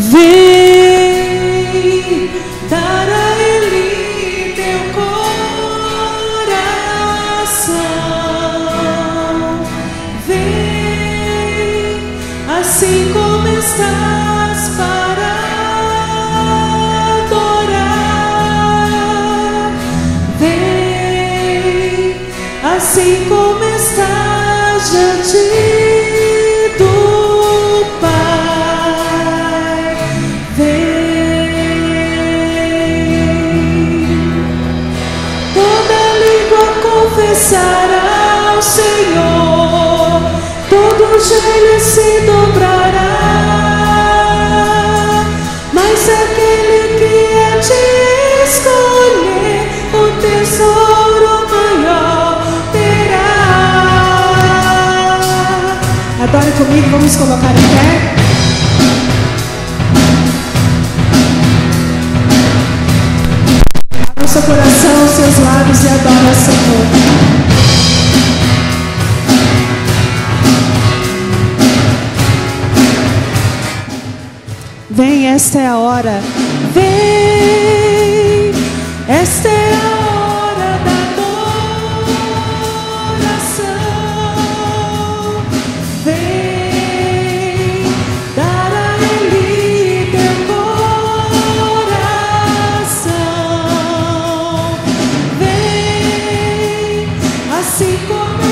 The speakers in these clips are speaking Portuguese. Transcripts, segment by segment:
Vem dar a Ele teu coração. Vem assim como estás para adorar. Vem assim como estás diante do Pai. Confessará ao Senhor, todo joelho se dobrará, mas aquele que é de escolher o tesouro maior terá. Adore comigo, vamos colocar em pé. Abra seu coração, seus lábios e adora o Senhor. Vem, esta é a hora. Vem, esta é a hora da adoração. Vem dar a Ele teu coração. Vem assim como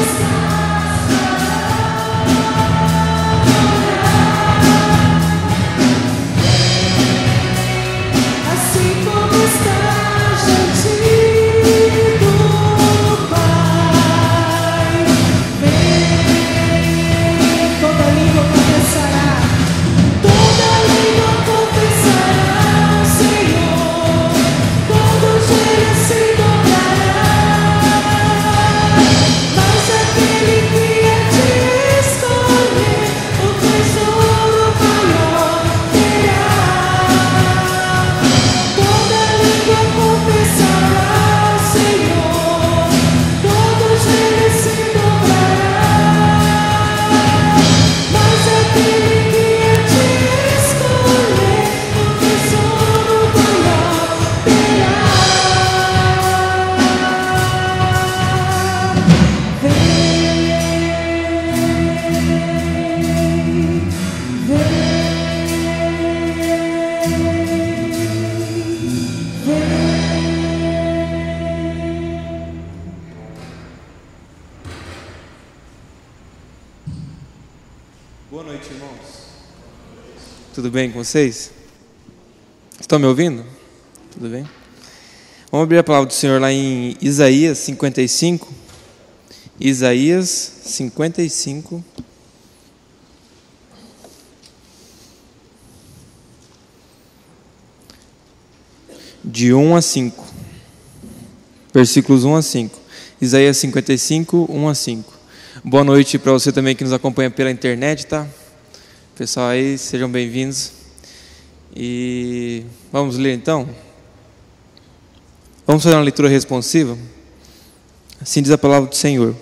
Tudo bem com vocês? Estão me ouvindo? Tudo bem? Vamos abrir a palavra do Senhor lá em Isaías 55. Isaías 55. De 1 a 5. Versículos 1 a 5. Isaías 55, 1 a 5. Boa noite para você também que nos acompanha pela internet, tá? Pessoal aí, sejam bem-vindos. E vamos ler então? Vamos fazer uma leitura responsiva? Assim diz a palavra do Senhor.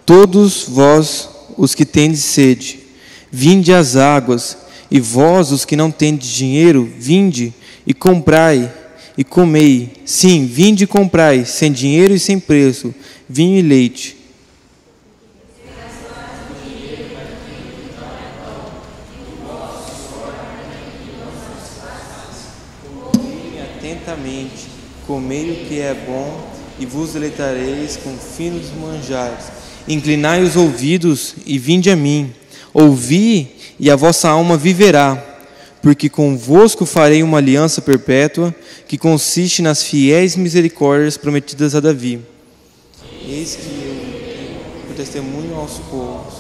Todos vós os que tendes sede, vinde às águas, e vós os que não tendes dinheiro, vinde e comprai e comei. Sim, vinde e comprai, sem dinheiro e sem preço, vinho e leite. Atentamente, comei o que é bom e vos deleitareis com finos manjares. Inclinai os ouvidos e vinde a mim. Ouvi e a vossa alma viverá, porque convosco farei uma aliança perpétua, que consiste nas fiéis misericórdias prometidas a Davi. Eis que eu tenho por testemunho aos povos,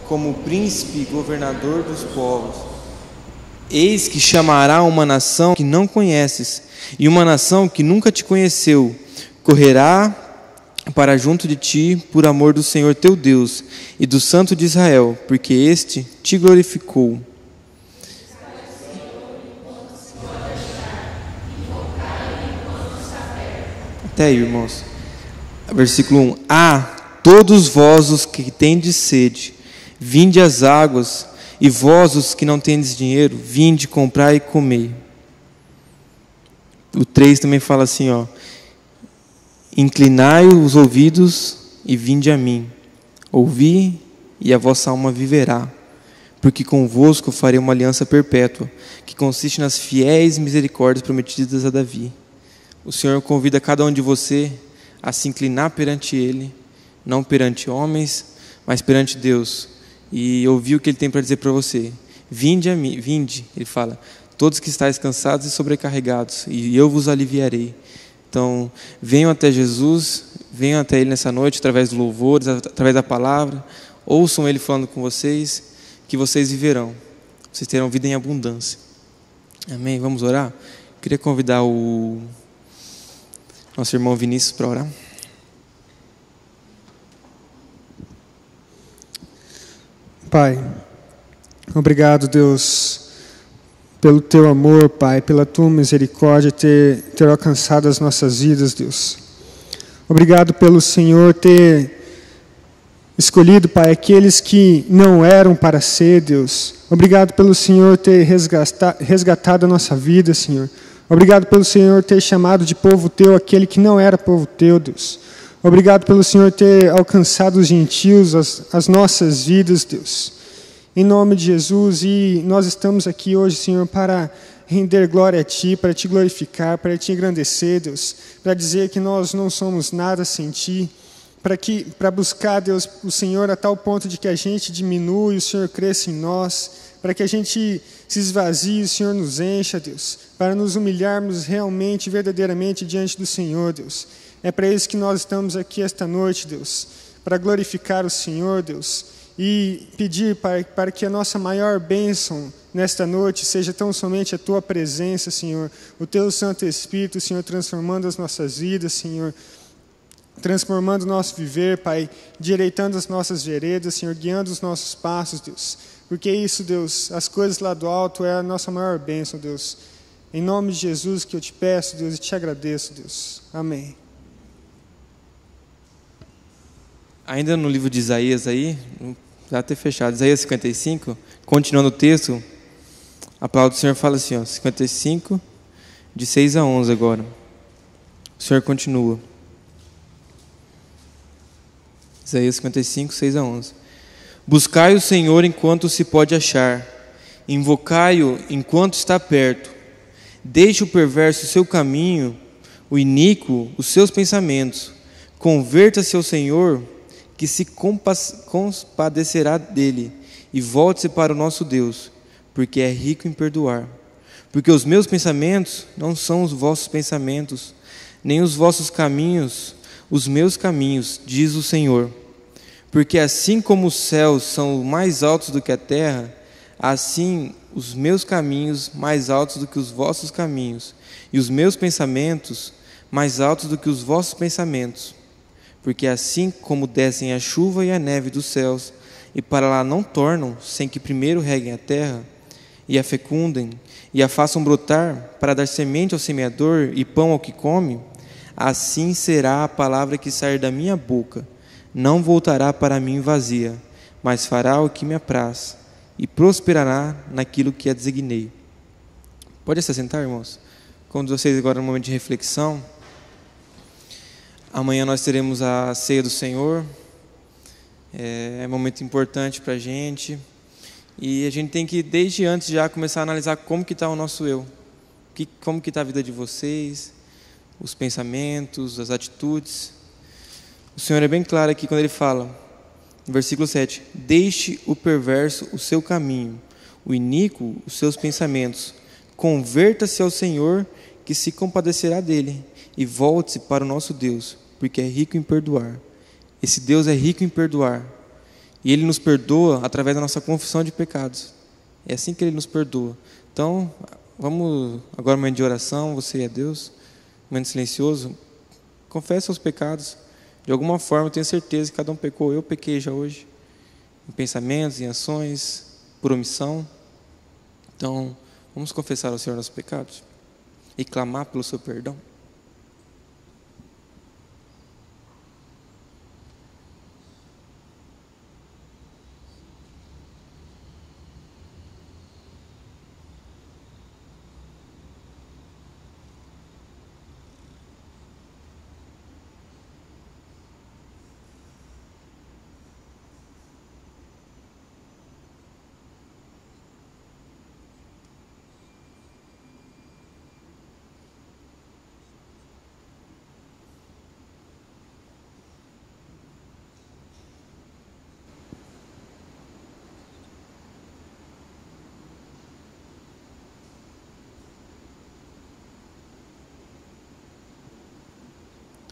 como príncipe e governador dos povos. Eis que chamará uma nação que não conheces, e uma nação que nunca te conheceu, correrá para junto de ti por amor do Senhor teu Deus e do Santo de Israel, porque este te glorificou. Até aí, irmãos. Versículo 1. Todos vós os que tendes sede, vinde às águas, e vós os que não tendes dinheiro, vinde comprar e comei. O 3 também fala assim, inclinai os ouvidos e vinde a mim. Ouvi e a vossa alma viverá. Porque convosco farei uma aliança perpétua, que consiste nas fiéis misericórdias prometidas a Davi. O Senhor convida cada um de você a se inclinar perante Ele, não perante homens, mas perante Deus, e ouvir o que Ele tem para dizer para você. Vinde a mim, vinde, Ele fala, todos que estáis cansados e sobrecarregados, e eu vos aliviarei. Então, venham até Jesus, venham até Ele nessa noite, através do louvor, através da palavra, ouçam Ele falando com vocês, que vocês viverão, vocês terão vida em abundância. Amém? Vamos orar? Queria convidar o nosso irmão Vinícius para orar. Pai, obrigado, Deus, pelo Teu amor, Pai, pela Tua misericórdia ter alcançado as nossas vidas, Deus. Obrigado pelo Senhor ter escolhido, Pai, aqueles que não eram para ser, Deus. Obrigado pelo Senhor ter resgatado a nossa vida, Senhor. Obrigado pelo Senhor ter chamado de povo Teu aquele que não era povo Teu, Deus. Obrigado pelo Senhor ter alcançado os gentios, as nossas vidas, Deus. Em nome de Jesus, e nós estamos aqui hoje, Senhor, para render glória a Ti, para Te glorificar, para Te engrandecer, Deus, para dizer que nós não somos nada sem Ti, para buscar, Deus, o Senhor a tal ponto de que a gente diminua e o Senhor cresça em nós, para que a gente se esvazie e o Senhor nos encha, Deus, para nos humilharmos realmente, verdadeiramente diante do Senhor, Deus. É para isso que nós estamos aqui esta noite, Deus, para glorificar o Senhor, Deus, e pedir, Pai, para que a nossa maior bênção nesta noite seja tão somente a Tua presença, Senhor, o Teu Santo Espírito, Senhor, transformando as nossas vidas, Senhor, transformando o nosso viver, Pai, direitando as nossas veredas, Senhor, guiando os nossos passos, Deus. Porque isso, Deus, as coisas lá do alto é a nossa maior bênção, Deus. Em nome de Jesus que eu te peço, Deus, e te agradeço, Deus. Amém. Ainda no livro de Isaías aí, já ter fechado, Isaías 55, continuando o texto, a palavra do Senhor fala assim, 55, de 6 a 11 agora. O Senhor continua. Isaías 55, 6 a 11. Buscai o Senhor enquanto se pode achar, invocai-o enquanto está perto. Deixe o perverso o seu caminho, o iníquo os seus pensamentos. Converta-se ao Senhor, que se compadecerá dele, e volte-se para o nosso Deus, porque é rico em perdoar. Porque os meus pensamentos não são os vossos pensamentos, nem os vossos caminhos os meus caminhos, diz o Senhor. Porque assim como os céus são mais altos do que a terra, assim os meus caminhos mais altos do que os vossos caminhos, e os meus pensamentos mais altos do que os vossos pensamentos. Porque assim como descem a chuva e a neve dos céus, e para lá não tornam, sem que primeiro reguem a terra, e a fecundem, e a façam brotar, para dar semente ao semeador e pão ao que come, assim será a palavra que sair da minha boca. Não voltará para mim vazia, mas fará o que me apraz, e prosperará naquilo que a designei. Pode se assentar, irmãos? Convido vocês agora um momento de reflexão. Amanhã nós teremos a ceia do Senhor. É um momento importante para a gente. E a gente tem que, desde antes, já começar a analisar como que está o nosso eu. Como que está a vida de vocês, os pensamentos, as atitudes. O Senhor é bem claro aqui quando Ele fala, no versículo 7, deixe o perverso o seu caminho, o iníquo os seus pensamentos. Converta-se ao Senhor, que se compadecerá dele, e volte-se para o nosso Deus, porque é rico em perdoar. Esse Deus é rico em perdoar. E Ele nos perdoa através da nossa confissão de pecados. É assim que Ele nos perdoa. Então, vamos agora um momento de oração, você e a Deus, um momento silencioso. Confessa os pecados. De alguma forma, eu tenho certeza que cada um pecou. Eu pequei já hoje, em pensamentos, em ações, por omissão. Então, vamos confessar ao Senhor nossos pecados e clamar pelo seu perdão.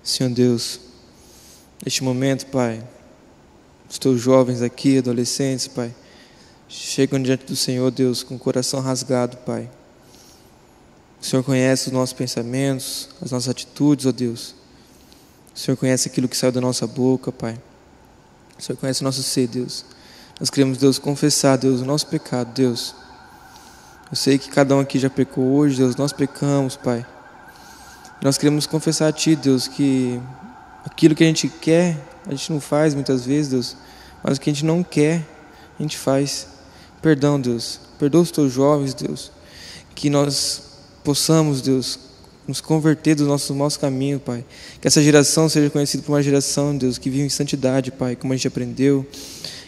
Senhor Deus, neste momento, Pai, os teus jovens aqui, adolescentes, Pai, chegam diante do Senhor, Deus, com o coração rasgado, Pai. O Senhor conhece os nossos pensamentos, as nossas atitudes, ó Deus. O Senhor conhece aquilo que saiu da nossa boca, Pai. O Senhor conhece o nosso ser, Deus. Nós queremos, Deus, confessar, Deus, o nosso pecado, Deus. Eu sei que cada um aqui já pecou hoje, Deus, nós pecamos, Pai. Nós queremos confessar a Ti, Deus, que aquilo que a gente quer, a gente não faz muitas vezes, Deus, mas o que a gente não quer, a gente faz. Perdão, Deus. Perdoa os Teus jovens, Deus. Que nós possamos, Deus, nos converter do nosso caminho, Pai. Que essa geração seja conhecida por uma geração, Deus, que vive em santidade, Pai, como a gente aprendeu.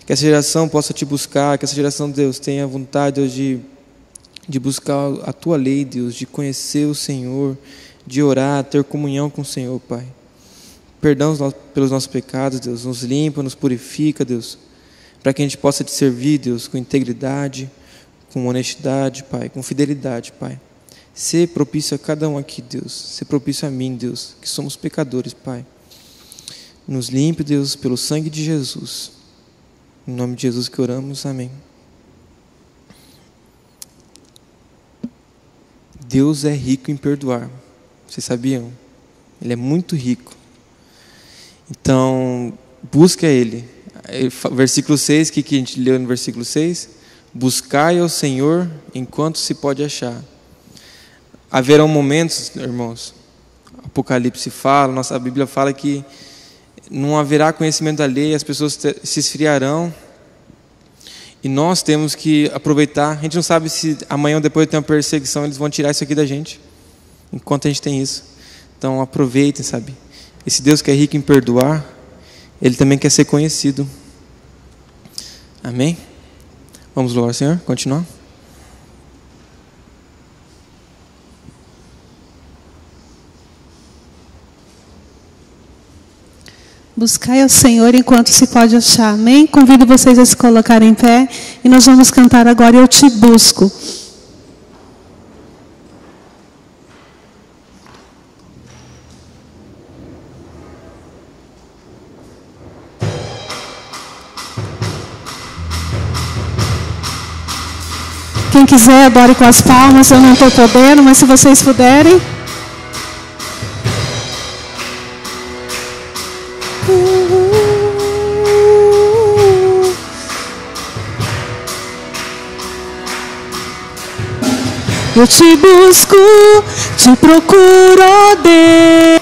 Que essa geração possa Te buscar, que essa geração, Deus, tenha vontade, Deus, de buscar a Tua lei, Deus, de conhecer o Senhor, de orar, ter comunhão com o Senhor, Pai. Perdão pelos nossos pecados, Deus, nos limpa, nos purifica, Deus, para que a gente possa Te servir, Deus, com integridade, com honestidade, Pai, com fidelidade, Pai. Ser propício a cada um aqui, Deus. Ser propício a mim, Deus, que somos pecadores, Pai. Nos limpe, Deus, pelo sangue de Jesus. Em nome de Jesus que oramos, amém. Deus é rico em perdoar. Vocês sabiam? Ele é muito rico. Então, busque a Ele. Versículo 6, o que a gente leu no versículo 6? Buscai ao Senhor enquanto se pode achar. Haverão momentos, irmãos, Apocalipse fala, nossa Bíblia fala que não haverá conhecimento da lei, as pessoas se esfriarão, e nós temos que aproveitar. A gente não sabe se amanhã ou depois de ter uma perseguição eles vão tirar isso aqui da gente, enquanto a gente tem isso. Então aproveitem, sabe? Esse Deus que é rico em perdoar, Ele também quer ser conhecido. Amém? Vamos louvar o Senhor, continuar. Buscai ao Senhor enquanto se pode achar. Amém? Convido vocês a se colocarem em pé e nós vamos cantar agora Eu Te Busco. Quem quiser, adore com as palmas. Eu não estou podendo, mas se vocês puderem. Eu te busco, te procuro, ó Deus.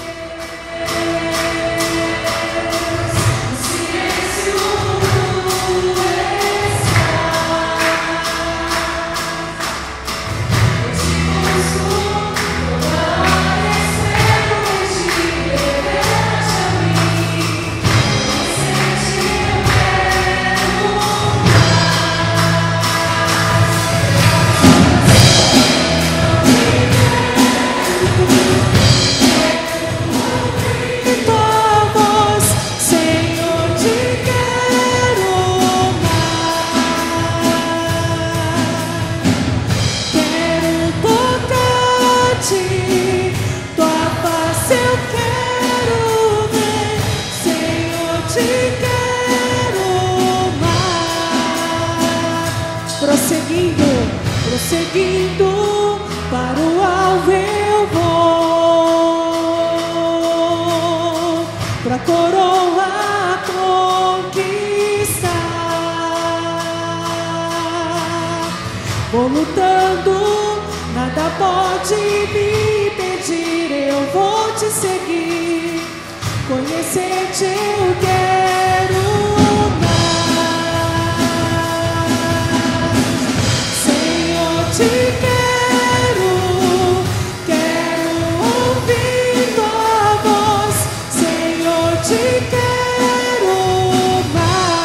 Prosseguindo para o alvo eu vou, pra coroa conquistar. Vou lutando, nada pode me impedir, eu vou te seguir, conhecer-te eu quero. Te quero, quero ouvir tua voz, Senhor, te quero mais.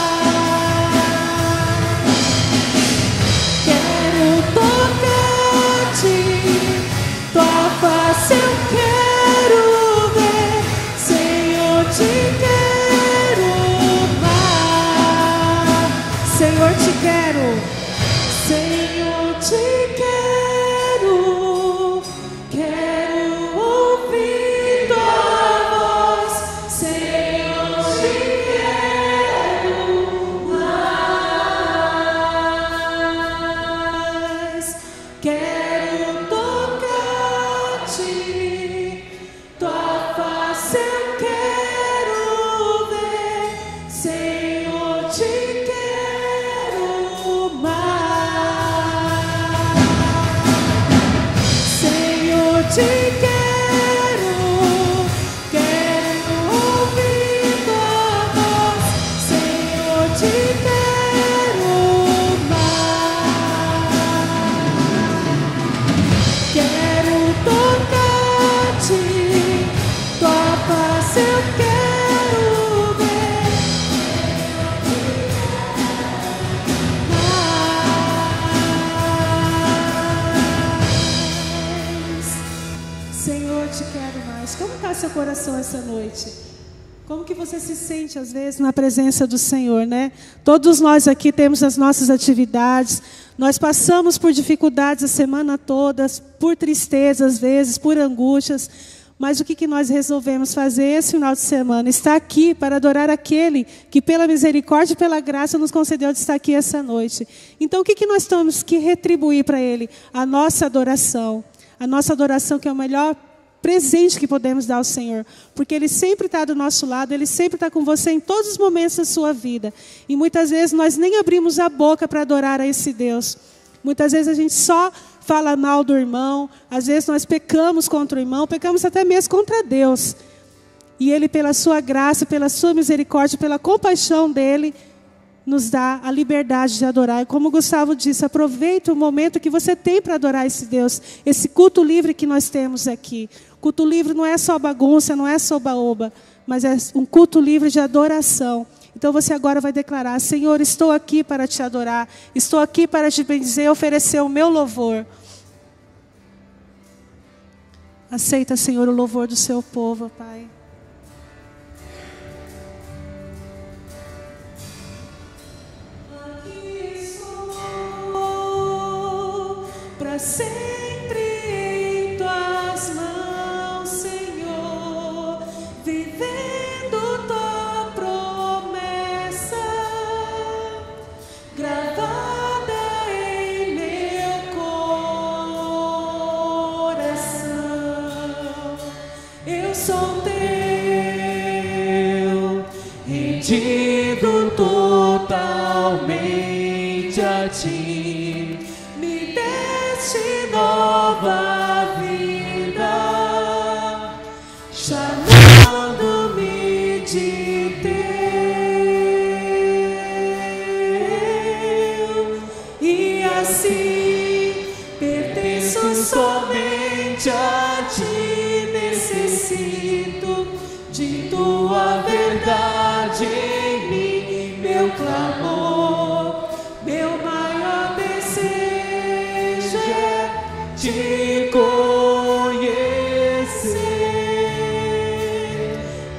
Quero tocar-te, tua face eu quero ver, Senhor, te quero. te quero, quero ouvir tua voz, Senhor, te quero mais. Quero tocar-te, tua face eu quero ver. Senhor, te quero mais. Como está seu coração essa noite? Como que você se sente às vezes na presença do Senhor, né? Todos nós aqui temos as nossas atividades. Nós passamos por dificuldades a semana toda, por tristeza às vezes, por angústias. Mas o que nós resolvemos fazer esse final de semana? Estar aqui para adorar aquele que pela misericórdia e pela graça nos concedeu de estar aqui essa noite. Então o que nós temos que retribuir para Ele? A nossa adoração. A nossa adoração, que é o melhor presente que podemos dar ao Senhor. Porque Ele sempre está do nosso lado, Ele sempre está com você em todos os momentos da sua vida. E muitas vezes nós nem abrimos a boca para adorar a esse Deus. Muitas vezes a gente só fala mal do irmão, às vezes nós pecamos contra o irmão, pecamos até mesmo contra Deus. E Ele, pela sua graça, pela sua misericórdia, pela compaixão dEle, nos dá a liberdade de adorar. E como o Gustavo disse, aproveita o momento que você tem para adorar esse Deus, esse culto livre que nós temos aqui. Culto livre não é só bagunça, não é só oba-oba, mas é um culto livre de adoração. Então você agora vai declarar: Senhor, estou aqui para te adorar, estou aqui para te bendizer e oferecer o meu louvor. Aceita, Senhor, o louvor do seu povo, Pai. Aqui estou para sempre em tuas mãos, Senhor, vivendo tua promessa, gravada em meu coração. Eu sou teu, rendido totalmente a ti. Me deste nova vida, chamando-me de teu. E assim pertenço somente a ti. Necessito de tua verdade em mim, meu clamor, meu maior desejo é te conhecer.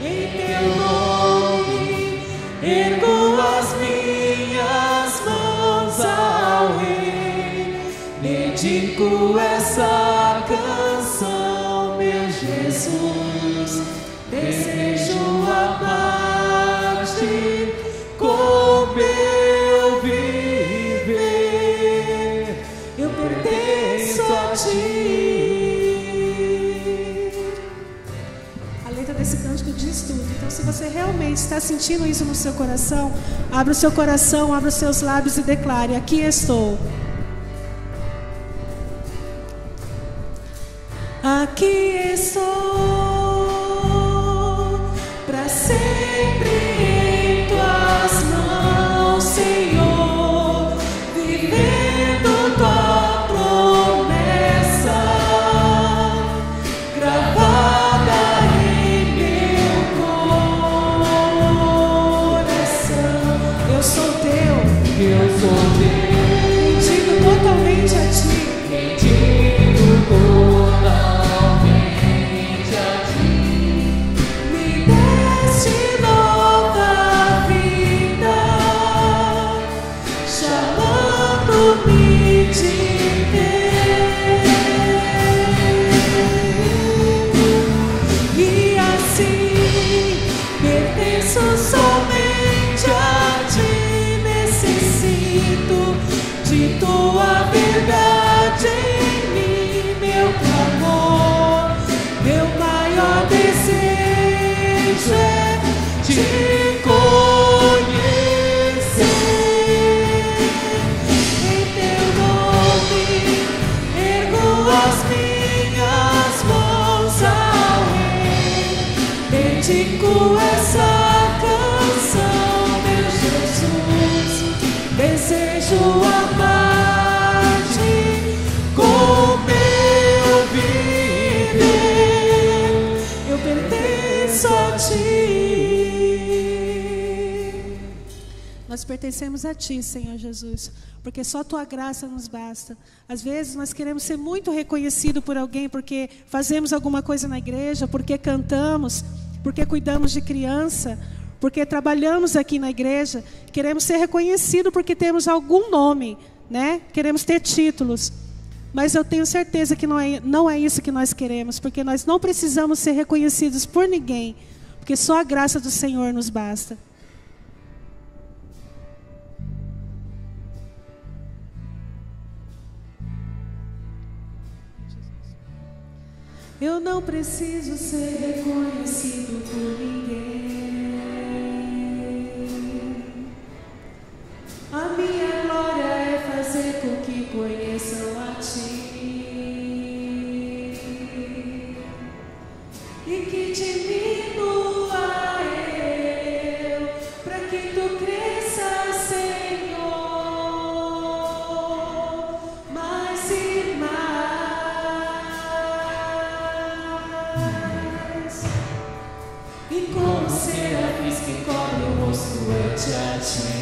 Em teu nome ergo as minhas mãos ao Rei, dedico essa canção, meu Jesus. Desejo amar-te com meu viver, eu pertenço a ti. A letra desse cântico diz tudo. Então, se você realmente está sentindo isso no seu coração, abra o seu coração, abra os seus lábios e declare: aqui estou. Aqui estou para sempre em tuas mãos, Senhor, vivendo tua promessa, gravada em meu coração. Eu sou teu, rendido totalmente a ti, rendido totalmente a ti. dedico essa canção, meu Jesus. Desejo amar-te com meu viver. Eu pertenço a ti. Nós pertencemos a ti, Senhor Jesus, porque só tua graça nos basta. Às vezes nós queremos ser muito reconhecidos por alguém porque fazemos alguma coisa na igreja, porque cantamos, porque cuidamos de criança, porque trabalhamos aqui na igreja. Queremos ser reconhecidos porque temos algum nome, né? Queremos ter títulos. Mas eu tenho certeza que não é isso que nós queremos, porque nós não precisamos ser reconhecidos por ninguém, porque só a graça do Senhor nos basta. Eu não preciso ser reconhecido por ninguém. A minha glória é fazer com que conheçam a ti e que diminua eu, para que tu cresças, Senhor, mais e mais. E como serafins que cobrem o rosto ante a ti,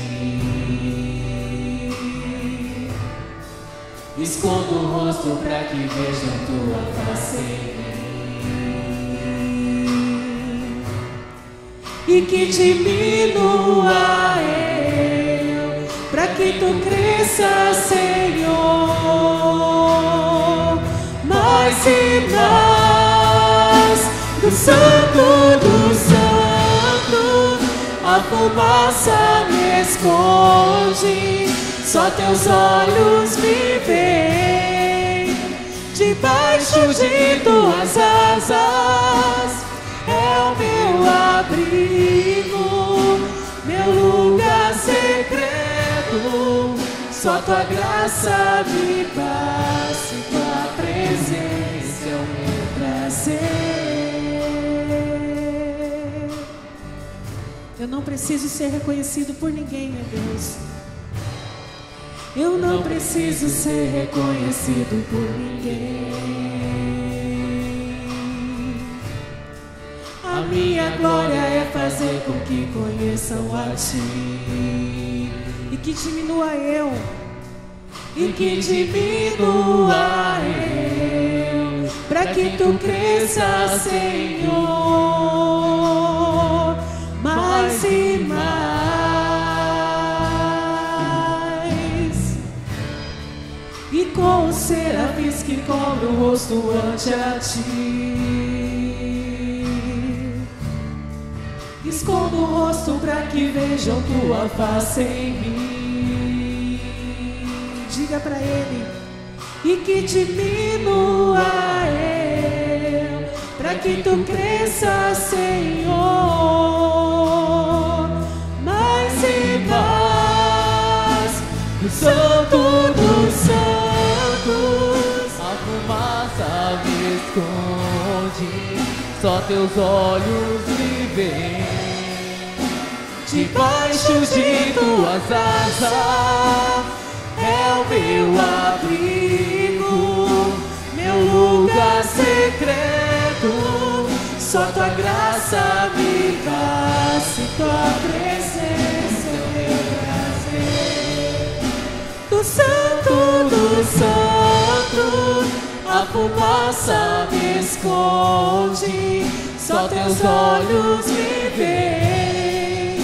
escondo o rosto para que vejam tua face em mim, e que diminua eu, para que tu cresças, Senhor, mais e mais. Do santo, a fumaça me esconde, só teus olhos me veem. Debaixo de tuas asas é o meu abrigo, meu lugar secreto. Só tua graça me basta, e tua presença é o meu prazer. Eu não preciso ser reconhecido por ninguém, meu Deus. Eu não preciso ser reconhecido por ninguém. A minha glória é fazer com que conheçam a ti e que diminua eu, e que diminua eu, para que tu cresças, Senhor, mais e mais. E com os serafins que cobrem o rosto ante a ti, escondo o rosto para que vejam tua face em mim. Diga para ele, e que diminua eu, para que tu cresças, Senhor, mais e mais. O Santo dos Santos, a fumaça me esconde, só teus olhos me veem. Debaixo de tuas asas é o meu abrigo, meu lugar secreto. Só tua graça me basta, e tua presença é meu prazer. Do santo dos santos, a fumaça me esconde, só teus olhos me veem.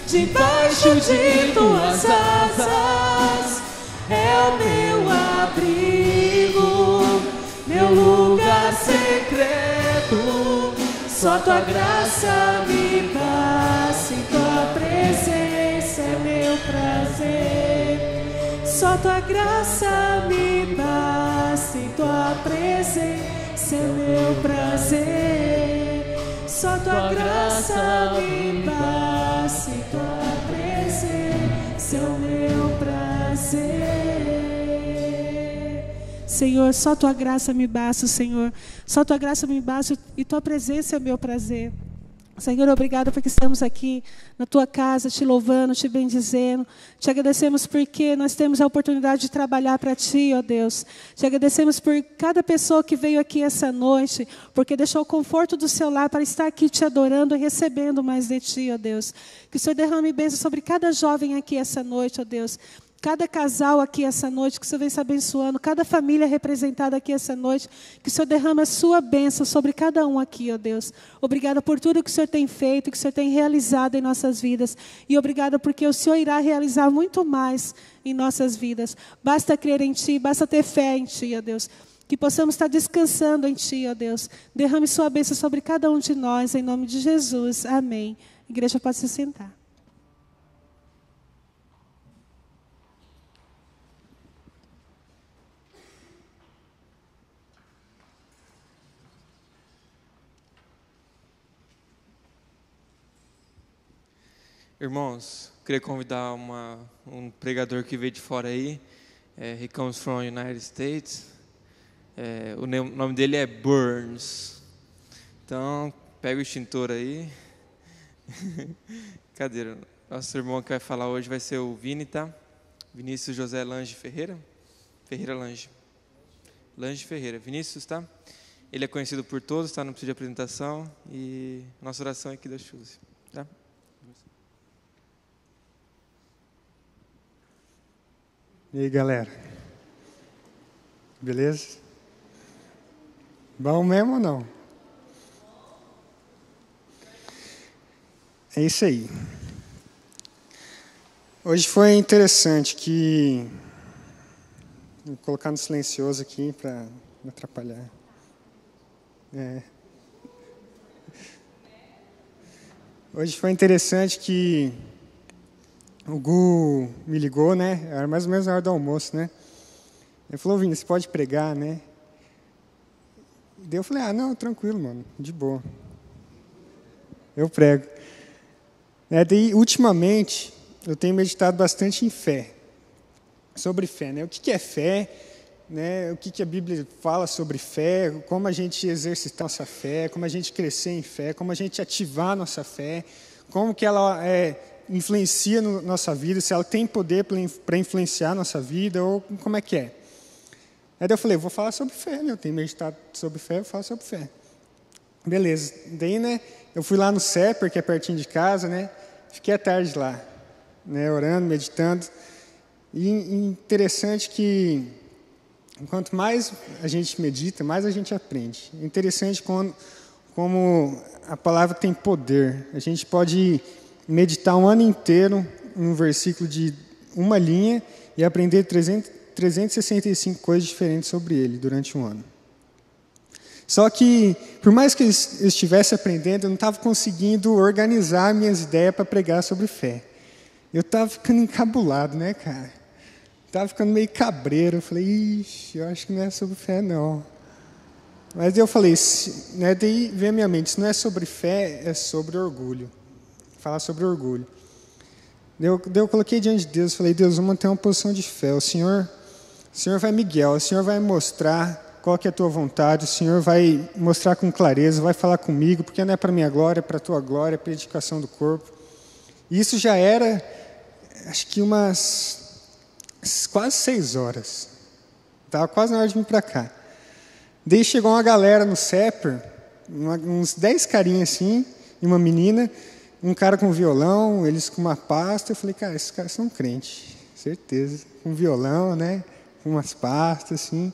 Debaixo de tuas asas é o meu abrigo, meu lugar secreto. Só tua graça me basta, e tua presença é meu prazer. Só tua graça me basta, e tua presença é meu prazer. Só tua graça me basta, e tua presença é o meu prazer. Senhor, só tua graça me basta, Senhor. Só tua graça me basta, e tua presença é o meu prazer. Senhor, obrigado porque estamos aqui na Tua casa, te louvando, te bendizendo. Te agradecemos porque nós temos a oportunidade de trabalhar para Ti, ó Deus. Te agradecemos por cada pessoa que veio aqui essa noite, porque deixou o conforto do seu lar para estar aqui te adorando e recebendo mais de Ti, ó Deus. Que o Senhor derrame bênção sobre cada jovem aqui essa noite, ó Deus. Cada casal aqui essa noite, que o Senhor venha se abençoando. Cada família representada aqui essa noite, que o Senhor derrame a sua bênção sobre cada um aqui, ó Deus. Obrigada por tudo que o Senhor tem feito, que o Senhor tem realizado em nossas vidas. E obrigada porque o Senhor irá realizar muito mais em nossas vidas. Basta crer em Ti, basta ter fé em Ti, ó Deus. Que possamos estar descansando em Ti, ó Deus. Derrame sua bênção sobre cada um de nós, em nome de Jesus. Amém. A igreja pode se sentar. Irmãos, queria convidar um pregador que veio de fora aí. He comes from United States. O nome dele é Burns. Então, pega o extintor aí. Cadê? Nosso irmão que vai falar hoje vai ser o Vini, tá? Vinícius José Lange Ferreira. Ferreira Lange. Lange Ferreira. Vinícius, tá? Ele é conhecido por todos, tá? Não precisa de apresentação. E nossa oração é que Deus use, tá? E aí, galera? Beleza? Bom mesmo ou não? É isso aí. Hoje foi interessante que... Vou colocar no silencioso aqui para não atrapalhar. Hoje foi interessante que... O Gu me ligou, né? Era mais ou menos na hora do almoço, né? Ele falou, Vini, você pode pregar, né? Daí eu falei, não, tranquilo, mano, de boa. Eu prego. Daí, ultimamente, eu tenho meditado bastante em fé. Sobre fé, né? O que é fé? Né? O que a Bíblia fala sobre fé? Como a gente exercitar nossa fé? Como a gente crescer em fé? Como a gente ativar nossa fé? Como que ela influencia na nossa vida, se ela tem poder para influenciar a nossa vida, ou como é que é. Aí eu falei, vou falar sobre fé, né? Eu tenho meditado sobre fé, eu falo sobre fé. Beleza. Daí, né, eu fui lá no CEPER, que é pertinho de casa, né? Fiquei à tarde lá, né, orando, meditando. E interessante que, quanto mais a gente medita, mais a gente aprende. É interessante como a palavra tem poder. A gente pode meditar um ano inteiro um versículo de uma linha e aprender 365 coisas diferentes sobre ele durante um ano. Só que, por mais que eu estivesse aprendendo, eu não estava conseguindo organizar minhas ideias para pregar sobre fé. Eu estava ficando encabulado, né, cara? Estava ficando meio cabreiro. Eu falei, ixi, eu acho que não é sobre fé, não. Mas eu falei, né, daí veio a minha mente, se não é sobre fé, é sobre orgulho. Falar sobre orgulho. Eu coloquei diante de Deus, falei, Deus, vamos manter uma posição de fé. O Senhor vai me guiar, o Senhor vai mostrar qual que é a tua vontade, o Senhor vai mostrar com clareza, vai falar comigo, porque não é para a minha glória, é para a tua glória, é para a edificação do corpo. E isso já era, acho que quase 6 horas. Estava quase na hora de vir para cá. Daí chegou uma galera no CEPER, uns 10 carinhas assim, e uma menina, um cara com violão, eles com uma pasta. Eu falei, cara, esses caras são crentes, certeza. Com violão, né? Com umas pastas, assim.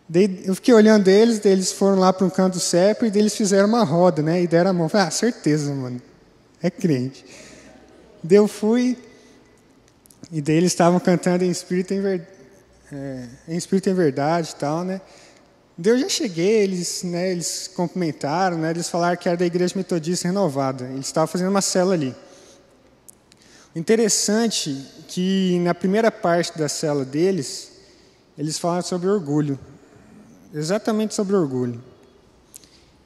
Daí eu fiquei olhando eles, daí eles foram lá para um canto do CEPER, e daí eles fizeram uma roda, né? E deram a mão. Eu falei, certeza, mano. É crente. Daí eu fui, e daí eles estavam cantando em espírito em verdade e tal, né? Daí eu já cheguei, eles cumprimentaram, né, eles falaram que era da Igreja Metodista Renovada. Eles estavam fazendo uma célula ali. O interessante é que na primeira parte da célula deles, eles falaram sobre orgulho. Exatamente sobre orgulho.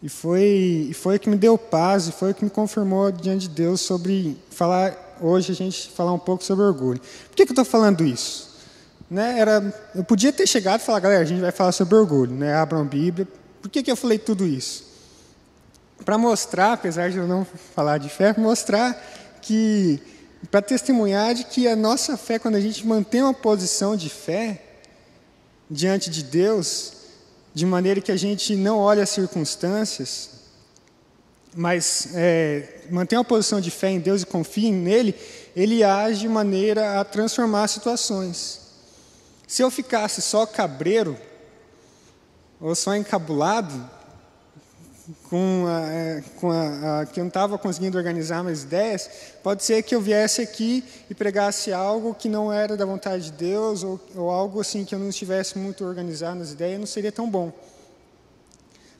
E foi o que me deu paz, e foi o que me confirmou diante de Deus sobre hoje a gente falar um pouco sobre orgulho. Por que eu estou falando isso? Né, eu podia ter chegado e falar, galera, a gente vai falar sobre orgulho, né, abram a Bíblia. Por que eu falei tudo isso? para mostrar, apesar de eu não falar de fé, mostrar que, para testemunhar de que a nossa fé, quando a gente mantém uma posição de fé diante de Deus, de maneira que a gente não olha as circunstâncias, mas mantém uma posição de fé em Deus e confia nele, ele age de maneira a transformar situações. Se eu ficasse só cabreiro, ou só encabulado, que eu não estava conseguindo organizar minhas ideias, pode ser que eu viesse aqui e pregasse algo que não era da vontade de Deus, ou algo assim que eu não estivesse muito organizado nas ideias, não seria tão bom.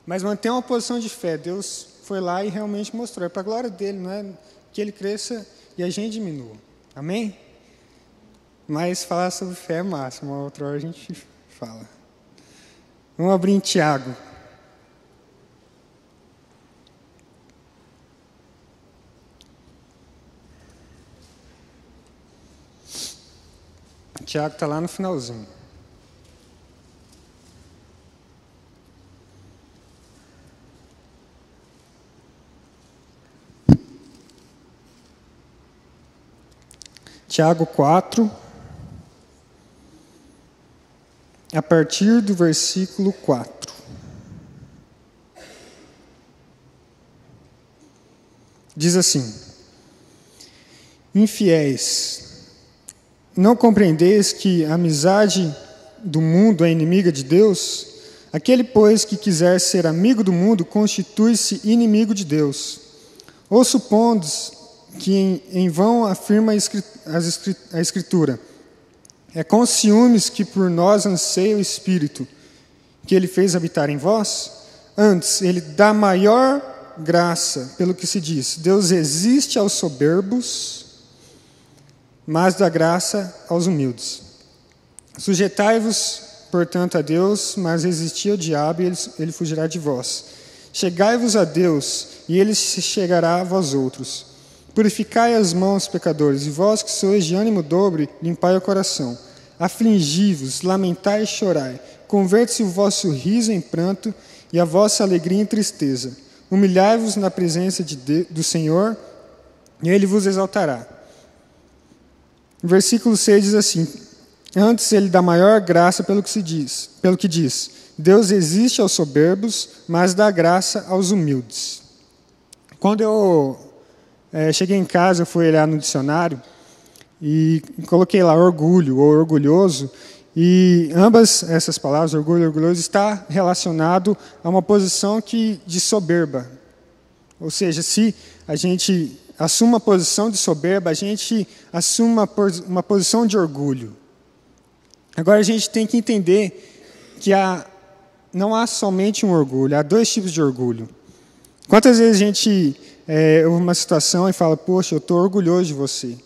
Mas manter uma posição de fé, Deus foi lá e realmente mostrou, é para a glória dele, não é que ele cresça e a gente diminua. Amém? Mas falar sobre fé é massa, uma outra hora a gente fala. Vamos abrir em Tiago. Tiago está lá no finalzinho. Tiago 4, a partir do versículo 4. Diz assim: Infiéis, não compreendeis que a amizade do mundo é inimiga de Deus? Aquele, pois, que quiser ser amigo do mundo, constitui-se inimigo de Deus. Ou supondes que em vão afirma a Escritura: é com ciúmes que por nós anseia o Espírito, que ele fez habitar em vós? Antes, ele dá maior graça, pelo que se diz: Deus resiste aos soberbos, mas dá graça aos humildes. Sujeitai-vos, portanto, a Deus, mas resisti ao diabo, e ele fugirá de vós. Chegai-vos a Deus, e ele se chegará a vós outros. Purificai as mãos, pecadores, e vós que sois de ânimo dobre, limpai o coração. Afligi-vos, lamentai e chorai. Converte-se o vosso riso em pranto, e a vossa alegria em tristeza. Humilhai-vos na presença do Senhor, e ele vos exaltará. Versículo 6 diz assim: Antes ele dá maior graça pelo que diz: Deus resiste aos soberbos, mas dá graça aos humildes. Quando eu cheguei em casa, eu fui olhar no dicionário e coloquei lá orgulho ou orgulhoso, e ambas essas palavras, orgulho e orgulhoso, está relacionado a uma posição de soberba. Ou seja, se a gente assume uma posição de soberba, a gente assume uma posição de orgulho. Agora a gente tem que entender que não há somente um orgulho, há dois tipos de orgulho. Quantas vezes a gente ouve uma situação e fala: poxa, eu estou orgulhoso de você,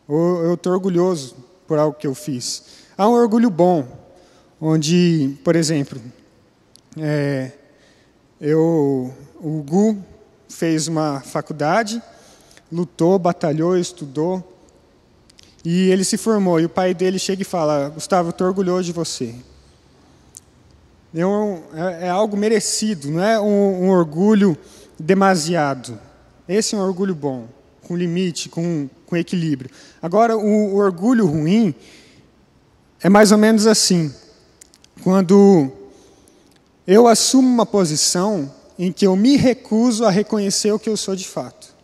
ou eu estou orgulhoso por algo que eu fiz. Há um orgulho bom, onde, por exemplo, o Gu fez uma faculdade, lutou, batalhou, estudou, e ele se formou, e o pai dele chega e fala: Gustavo, eu estou orgulhoso de você. É algo merecido, não é um orgulho demasiado. Esse é um orgulho bom, com limite, com equilíbrio. Agora, o orgulho ruim é mais ou menos assim: quando eu assumo uma posição em que eu me recuso a reconhecer o que eu sou de fato.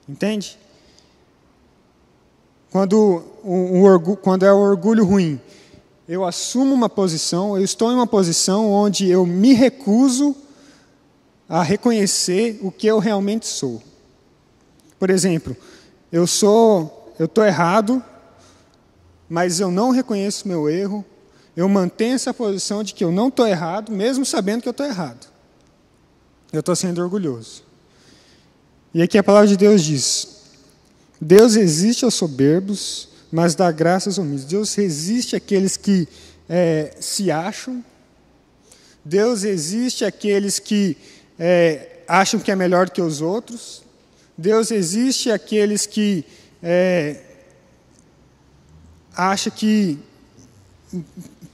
Entende? Quando é o orgulho ruim, eu assumo uma posição, eu estou em uma posição onde eu me recuso a reconhecer o que eu realmente sou. Por exemplo, eu estou errado, mas eu não reconheço meu erro, eu mantenho essa posição de que eu não estou errado, mesmo sabendo que eu estou errado. Eu estou sendo orgulhoso. E aqui a palavra de Deus diz: Deus resiste aos soberbos, mas dá graça aos humildes. Deus resiste àqueles que se acham. Deus resiste àqueles que acham que é melhor do que os outros. Deus resiste àqueles que acham que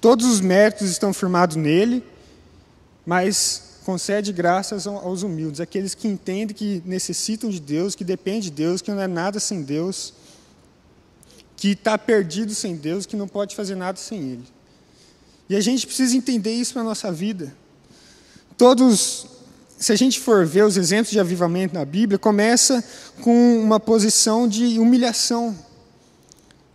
todos os méritos estão firmados nele. Mas concede graças aos humildes, aqueles que entendem que necessitam de Deus, que dependem de Deus, que não é nada sem Deus, que está perdido sem Deus, que não pode fazer nada sem Ele. E a gente precisa entender isso na nossa vida. Se a gente for ver os exemplos de avivamento na Bíblia, começa com uma posição de humilhação,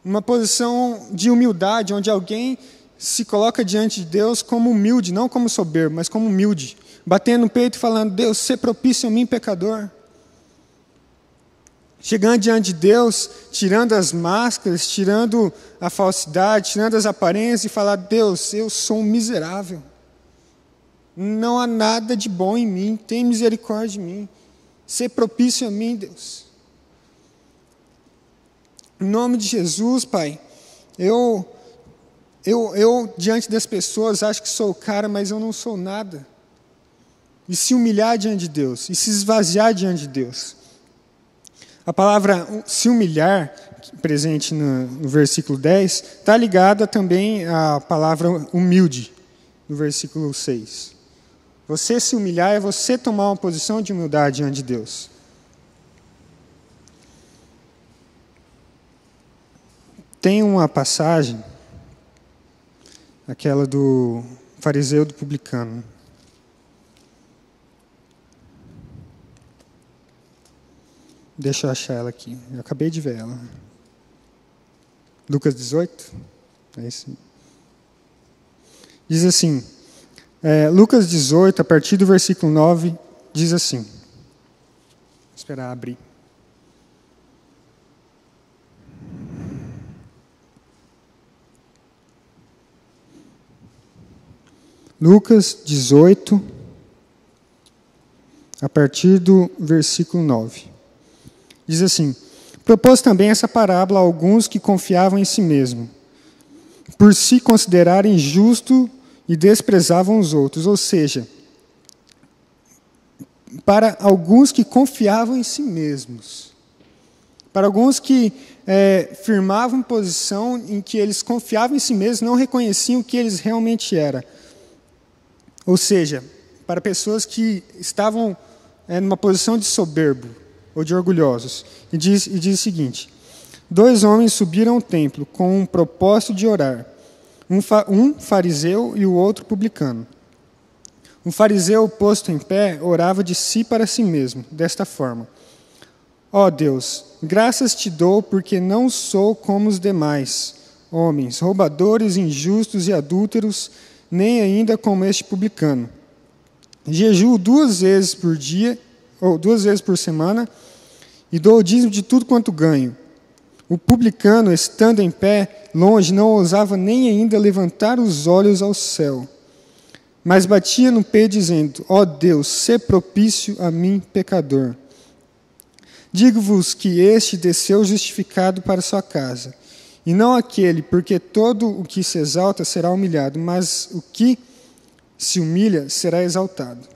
uma posição de humildade, onde alguém se coloca diante de Deus como humilde, não como soberbo, mas como humilde, batendo no peito e falando: Deus, sê propício a mim, pecador. Chegando diante de Deus, tirando as máscaras, tirando a falsidade, tirando as aparências e falar: Deus, eu sou um miserável. Não há nada de bom em mim, tem misericórdia de mim. Sê propício a mim, Deus. Em nome de Jesus, Pai, eu diante das pessoas acho que sou o cara, mas eu não sou nada. E se humilhar diante de Deus, e se esvaziar diante de Deus. A palavra se humilhar, presente no versículo 10, está ligada também à palavra humilde, no versículo 6. Você se humilhar é você tomar uma posição de humildade diante de Deus. Tem uma passagem, aquela do fariseu e do publicano. Deixa eu achar ela aqui. Eu acabei de ver ela. Lucas 18. É isso. Diz assim, Lucas 18, a partir do versículo 9, diz assim. Vou esperar abrir. Lucas 18, a partir do versículo 9. Diz assim: propôs também essa parábola a alguns que confiavam em si mesmo, por se considerarem justo e desprezavam os outros. Ou seja, para alguns que confiavam em si mesmos, para alguns que firmavam posição em que eles confiavam em si mesmos, não reconheciam o que eles realmente eram. Ou seja, para pessoas que estavam numa posição de soberbo ou de orgulhosos. E diz o seguinte: 2 homens subiram ao templo com um propósito de orar, um fariseu e o outro publicano. Um fariseu, posto em pé, orava de si para si mesmo, desta forma: ó Deus, graças te dou porque não sou como os demais homens, roubadores, injustos e adúlteros, nem ainda como este publicano. Jejuo 2 vezes por dia, ou 2 vezes por semana, e dou o dízimo de tudo quanto ganho. O publicano, estando em pé, longe, não ousava nem ainda levantar os olhos ao céu, mas batia no peito, dizendo: ó Deus, sê propício a mim, pecador. Digo-vos que este desceu justificado para sua casa, e não aquele, porque todo o que se exalta será humilhado, mas o que se humilha será exaltado.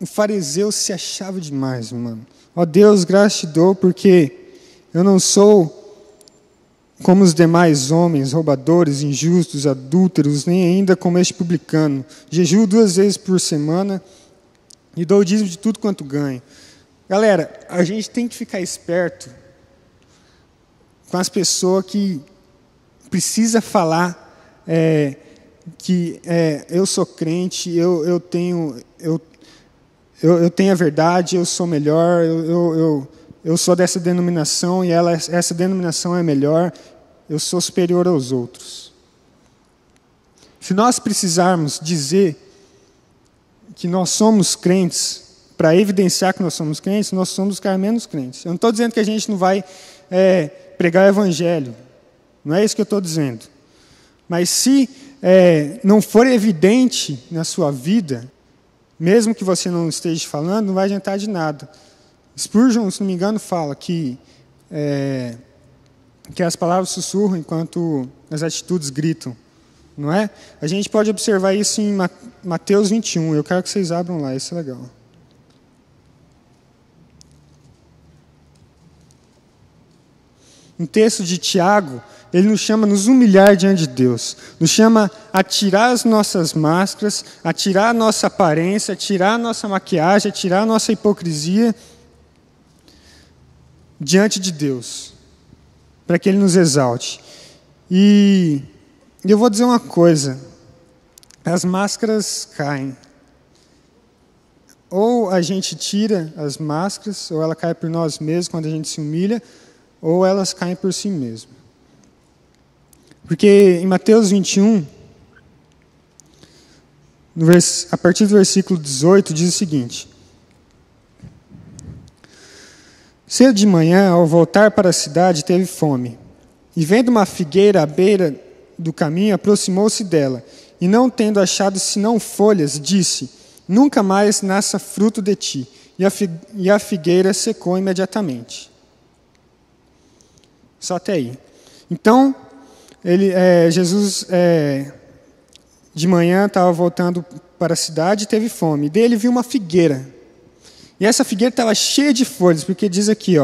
O fariseu se achava demais, mano. Ó Deus, graças te dou, porque eu não sou como os demais homens, roubadores, injustos, adúlteros, nem ainda como este publicano. Jejuo 2 vezes por semana e dou o dízimo de tudo quanto ganho. Galera, a gente tem que ficar esperto com as pessoas que precisa falar que eu sou crente, eu tenho a verdade, eu sou melhor, eu sou dessa denominação e essa denominação é melhor, eu sou superior aos outros. Se nós precisarmos dizer que nós somos crentes, para evidenciar que nós somos crentes, nós somos os caras menos crentes. Eu não estou dizendo que a gente não vai pregar o evangelho, não é isso que eu estou dizendo. Mas se não for evidente na sua vida, mesmo que você não esteja falando, não vai adiantar de nada. Spurgeon, se não me engano, fala que as palavras sussurram enquanto as atitudes gritam, não é? A gente pode observar isso em Mateus 21. Eu quero que vocês abram lá, isso é legal. Um texto de Tiago, Ele nos chama a nos humilhar diante de Deus. Nos chama a tirar as nossas máscaras, a tirar a nossa aparência, a tirar a nossa maquiagem, a tirar a nossa hipocrisia diante de Deus, para que Ele nos exalte. E eu vou dizer uma coisa, as máscaras caem. Ou a gente tira as máscaras, ou ela cai por nós mesmos quando a gente se humilha, ou elas caem por si mesmo. Porque em Mateus 21, a partir do versículo 18, diz o seguinte: cedo de manhã, ao voltar para a cidade, teve fome. E vendo uma figueira à beira do caminho, aproximou-se dela. E não tendo achado senão folhas, disse: nunca mais nasça fruto de ti. E a figueira secou imediatamente. Só até aí. Então, Jesus, de manhã, estava voltando para a cidade e teve fome. E daí ele viu uma figueira. E essa figueira estava cheia de folhas, porque diz aqui,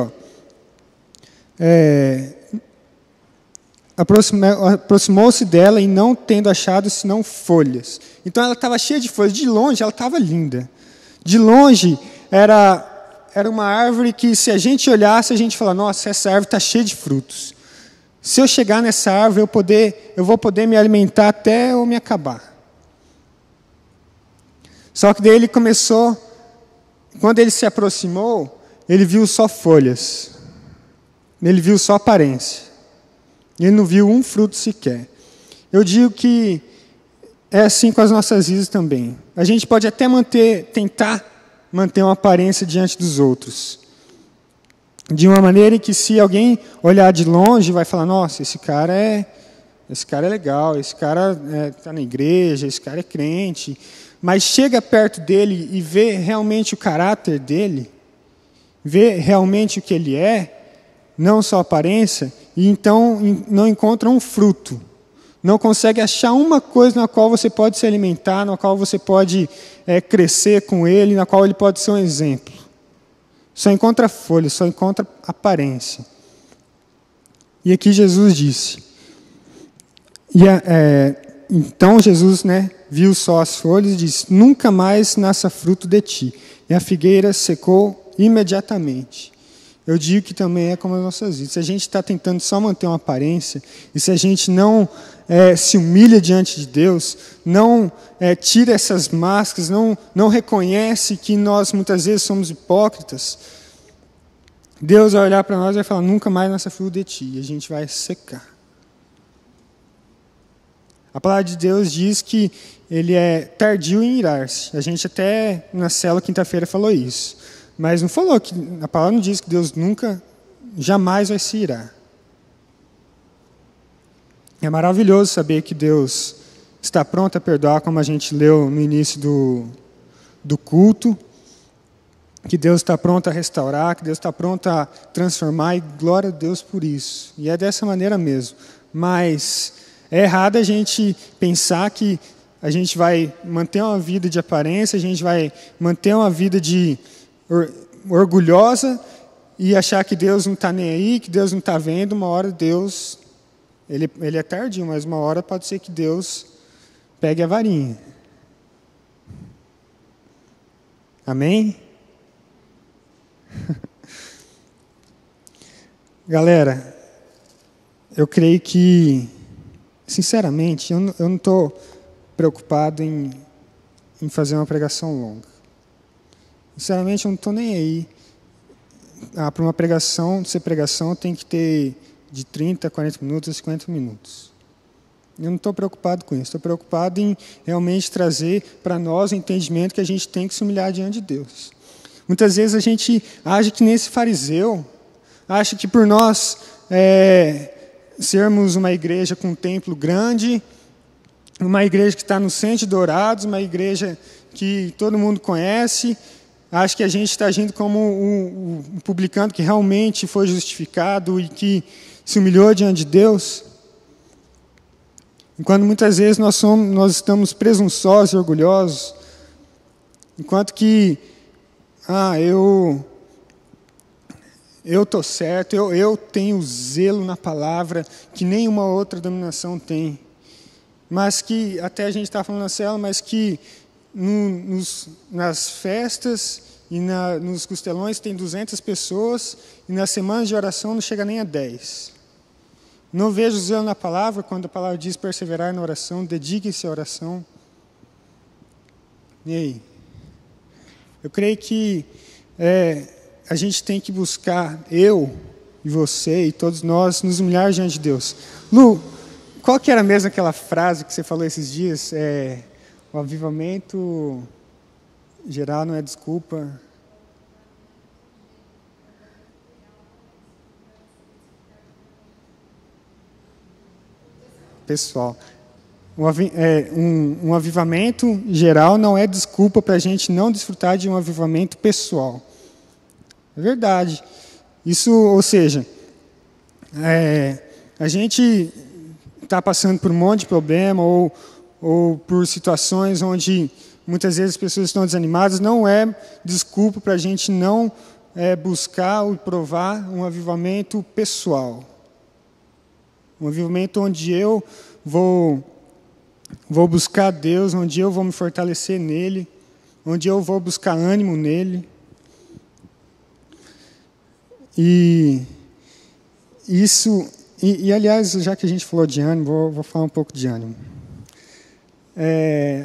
aproximou-se dela e não tendo achado senão folhas. Então ela estava cheia de folhas. De longe ela estava linda. De longe era uma árvore que, se a gente olhasse, a gente fala: nossa, essa árvore está cheia de frutos. Se eu chegar nessa árvore, eu vou poder me alimentar até eu me acabar. Só que daí ele começou, quando ele se aproximou, ele viu só folhas. Ele viu só aparência. Ele não viu um fruto sequer. Eu digo que é assim com as nossas vidas também. A gente pode até tentar manter uma aparência diante dos outros. De uma maneira em que, se alguém olhar de longe, vai falar: nossa, esse cara é legal, esse cara está na igreja, esse cara é crente. Mas chega perto dele e vê realmente o caráter dele, vê realmente o que ele é, não só a aparência, e então não encontra um fruto. Não consegue achar uma coisa na qual você pode se alimentar, na qual você pode crescer com ele, na qual ele pode ser um exemplo. Só encontra folhas, só encontra aparência. E aqui Jesus disse. Então Jesus, viu só as folhas e disse: nunca mais nasça fruto de ti. E a figueira secou imediatamente. Eu digo que também é como as nossas vidas. Se a gente está tentando só manter uma aparência, e se a gente não se humilha diante de Deus, não tira essas máscaras, não reconhece que nós muitas vezes somos hipócritas, Deus vai olhar para nós e vai falar: nunca mais nasça fruto de ti. E a gente vai secar. A palavra de Deus diz que Ele é tardio em irar-se. A gente até na célula quinta-feira falou isso. Mas não falou que a palavra não diz que Deus jamais vai se irar. É maravilhoso saber que Deus está pronto a perdoar, como a gente leu no início do culto, que Deus está pronto a restaurar, que Deus está pronto a transformar, e glória a Deus por isso. E é dessa maneira mesmo. Mas é errado a gente pensar que a gente vai manter uma vida de aparência, a gente vai manter uma vida orgulhosa e achar que Deus não está nem aí, que Deus não está vendo. Uma hora Deus, ele é tardio, mas uma hora pode ser que Deus pegue a varinha. Amém? Galera, eu creio que, sinceramente, eu não estou preocupado em fazer uma pregação longa. Sinceramente, eu não estou nem aí. Para uma pregação, ser pregação, tem que ter de 30, 40 minutos a 50 minutos. Eu não estou preocupado com isso. Estou preocupado em realmente trazer para nós o entendimento que a gente tem que se humilhar diante de Deus. Muitas vezes a gente age que nem esse fariseu, acha que por nós sermos uma igreja com um templo grande, uma igreja que está no Centro de Dourados, uma igreja que todo mundo conhece, acha que a gente está agindo como um publicano que realmente foi justificado e que se humilhou diante de Deus. Enquanto muitas vezes nós estamos presunçosos e orgulhosos, enquanto que eu estou certo, eu tenho zelo na palavra que nenhuma outra denominação tem. Mas que, até a gente está falando na célula, mas que nas festas e nos costelões tem 200 pessoas e nas semanas de oração não chega nem a 10. Não vejo zelo na palavra, quando a palavra diz perseverar na oração, dedique-se à oração. E aí? Eu creio que a gente tem que buscar, eu e você e todos nós, nos humilhar diante de Deus. Lu, qual que era mesmo aquela frase que você falou esses dias? O avivamento geral não é desculpa. Pessoal, um avivamento geral não é desculpa para a gente não desfrutar de um avivamento pessoal. É verdade. Isso, ou seja, a gente está passando por um monte de problema ou por situações onde muitas vezes as pessoas estão desanimadas, não é desculpa para a gente não buscar ou provar um avivamento pessoal. Um avivamento onde eu vou buscar Deus, onde eu vou me fortalecer nele, onde eu vou buscar ânimo nele. E isso, aliás, já que a gente falou de ânimo, vou falar um pouco de ânimo.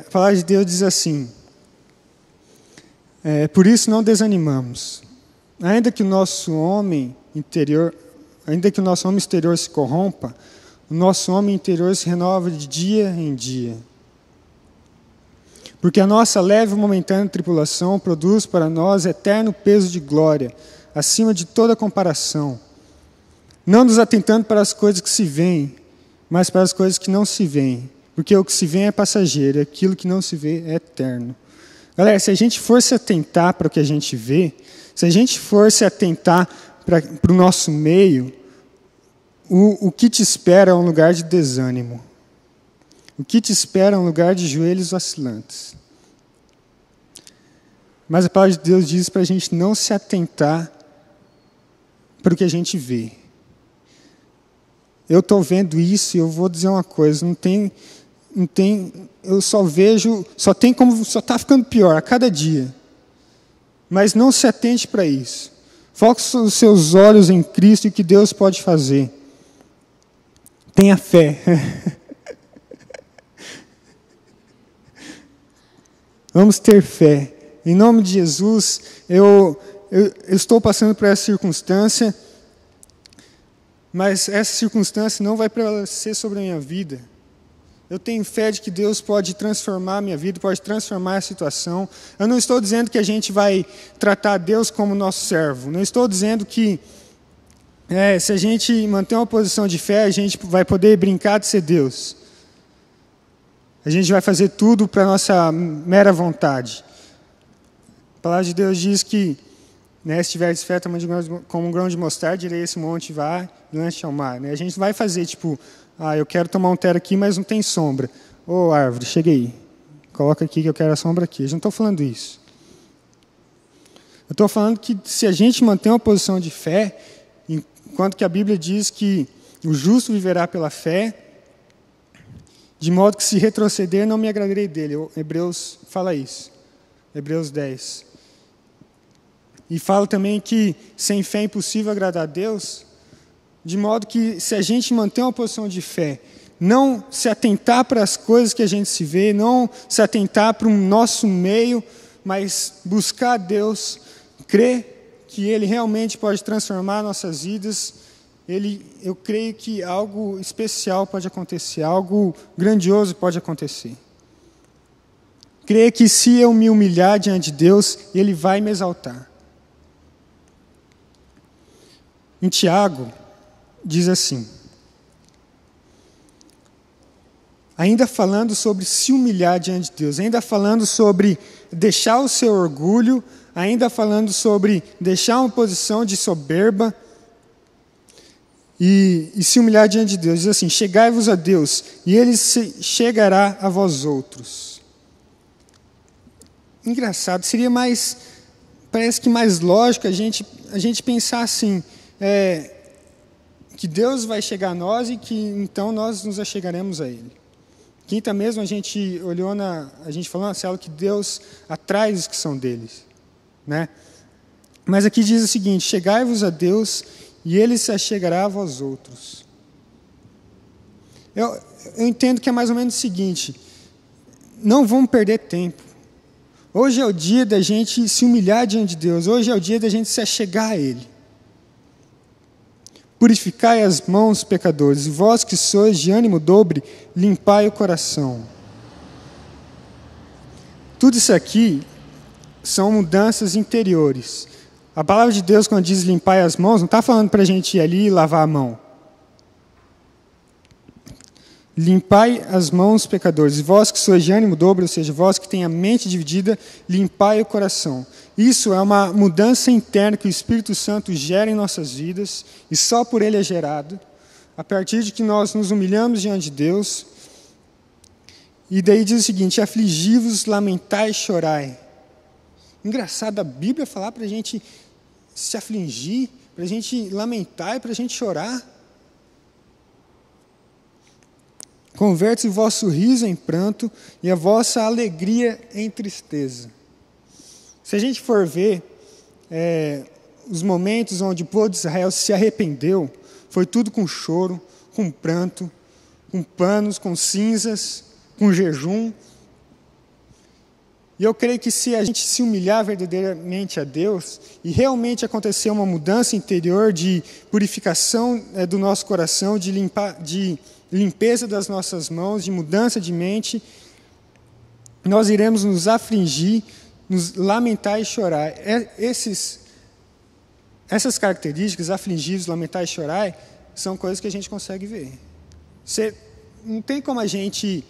A palavra de Deus diz assim: por isso não desanimamos, ainda que o nosso homem exterior se corrompa, o nosso homem interior se renova de dia em dia. Porque a nossa leve e momentânea tribulação produz para nós eterno peso de glória, acima de toda comparação, não nos atentando para as coisas que se veem, mas para as coisas que não se veem, porque o que se vê é passageiro, e aquilo que não se vê é eterno. Galera, se a gente for se atentar para o que a gente vê, se a gente for se atentar para o nosso meio, o que te espera é um lugar de desânimo. O que te espera é um lugar de joelhos vacilantes. Mas a palavra de Deus diz para a gente não se atentar para o que a gente vê. Eu estou vendo isso e eu vou dizer uma coisa, não tem, eu só vejo, só está ficando pior a cada dia. Mas não se atente para isso. Foque os seus olhos em Cristo e o que Deus pode fazer. Tenha fé. Vamos ter fé. Em nome de Jesus, eu estou passando por essa circunstância, mas essa circunstância não vai prevalecer sobre a minha vida. Eu tenho fé de que Deus pode transformar a minha vida, pode transformar a situação. Eu não estou dizendo que a gente vai tratar Deus como nosso servo. Não estou dizendo que se a gente manter uma posição de fé, a gente vai poder brincar de ser Deus. A gente vai fazer tudo para a nossa mera vontade. A palavra de Deus diz que, se tiveres fé como um grão de mostarda, direi esse monte, vá, lance ao mar. A gente vai fazer, eu quero tomar um tero aqui, mas não tem sombra. Ô, árvore, chega aí. Coloca aqui que eu quero a sombra aqui. Eu não estou falando isso. Eu estou falando que se a gente manter uma posição de fé, enquanto que a Bíblia diz que o justo viverá pela fé, de modo que se retroceder não me agradarei dele. Hebreus fala isso. Hebreus 10. E fala também que sem fé é impossível agradar a Deus, de modo que se a gente manter uma posição de fé, não se atentar para as coisas que a gente se vê, não se atentar para o nosso meio, mas buscar a Deus, crer que Ele realmente pode transformar nossas vidas, eu creio que algo especial pode acontecer, algo grandioso pode acontecer. Creio que se eu me humilhar diante de Deus, Ele vai me exaltar. Em Tiago, diz assim, ainda falando sobre se humilhar diante de Deus, ainda falando sobre deixar o seu orgulho, ainda falando sobre deixar uma posição de soberba e se humilhar diante de Deus. Diz assim, chegai-vos a Deus e Ele chegará a vós outros. Engraçado, seria parece que mais lógico a gente a gente pensar assim, que Deus vai chegar a nós e que então nós nos achegaremos a Ele. Quinta mesmo a gente olhou a gente falou na célula que Deus atrai os que são deles, né? Mas aqui diz o seguinte: chegai-vos a Deus e Ele se achegará a vós outros. Eu entendo que é mais ou menos o seguinte: não vamos perder tempo. Hoje é o dia da gente se humilhar diante de Deus. Hoje é o dia da gente se achegar a Ele. Purificai as mãos, pecadores, e vós que sois de ânimo dobre, limpai o coração. Tudo isso aqui são mudanças interiores. A palavra de Deus, quando diz limpai as mãos, não está falando para a gente ir ali e lavar a mão. Limpai as mãos, pecadores, e vós que sois de ânimo dobre, ou seja, vós que têm a mente dividida, limpai o coração. Isso é uma mudança interna que o Espírito Santo gera em nossas vidas, e só por Ele é gerado, a partir de que nós nos humilhamos diante de Deus. E daí diz o seguinte: afligi-vos, lamentai e chorai. Engraçado a Bíblia falar para a gente se afligir, para a gente lamentar e para a gente chorar. Converte o vosso riso em pranto e a vossa alegria em tristeza. Se a gente for ver os momentos onde o povo de Israel se arrependeu, foi tudo com choro, com pranto, com panos, com cinzas, com jejum. E eu creio que se a gente se humilhar verdadeiramente a Deus e realmente acontecer uma mudança interior de purificação do nosso coração, de limpeza das nossas mãos, de mudança de mente, nós iremos nos afligir, nos lamentar e chorar. Essas características, afligir, lamentar e chorar, são coisas que a gente consegue ver. Não tem como a gente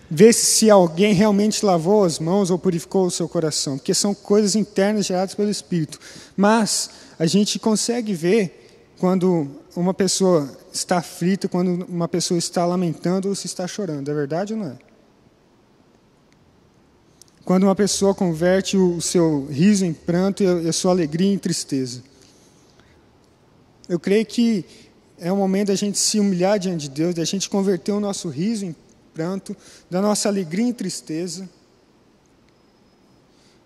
ver se alguém realmente lavou as mãos ou purificou o seu coração, porque são coisas internas geradas pelo Espírito. Mas a gente consegue ver quando uma pessoa está aflita, quando uma pessoa está lamentando ou se está chorando. É verdade ou não é? Quando uma pessoa converte o seu riso em pranto e a sua alegria em tristeza. Eu creio que é o momento da gente se humilhar diante de Deus, da gente converter o nosso riso em pranto, da nossa alegria em tristeza,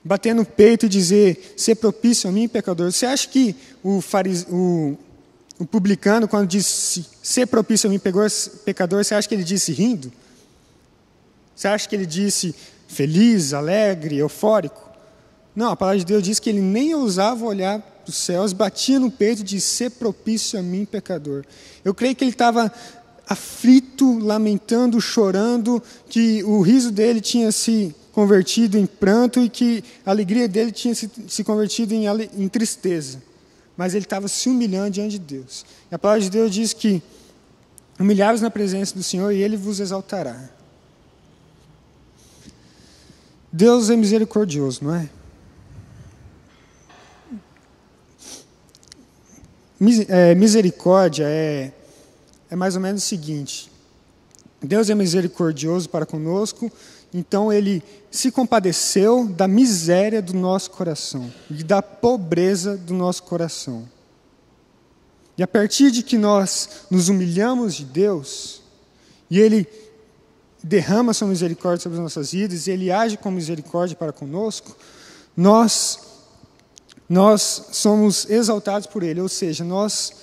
bater no peito e dizer: ser propício a mim, pecador. Você acha que o publicano, quando disse ser propício a mim, pecador, você acha que ele disse rindo? Você acha que ele disse feliz, alegre, eufórico? Não, a palavra de Deus diz que ele nem ousava olhar para os céus, batia no peito e disse: ser propício a mim, pecador. Eu creio que ele estava aflito, lamentando, chorando, que o riso dele tinha se convertido em pranto e que a alegria dele tinha se convertido em tristeza. Mas ele estava se humilhando diante de Deus. E a palavra de Deus diz que humilhai-vos na presença do Senhor e Ele vos exaltará. Deus é misericordioso, não é? Misericórdia é mais ou menos o seguinte: Deus é misericordioso para conosco, então Ele se compadeceu da miséria do nosso coração e da pobreza do nosso coração. E a partir de que nós nos humilhamos de Deus, e Ele derrama sua misericórdia sobre as nossas vidas, e Ele age com misericórdia para conosco, nós somos exaltados por Ele, ou seja, nós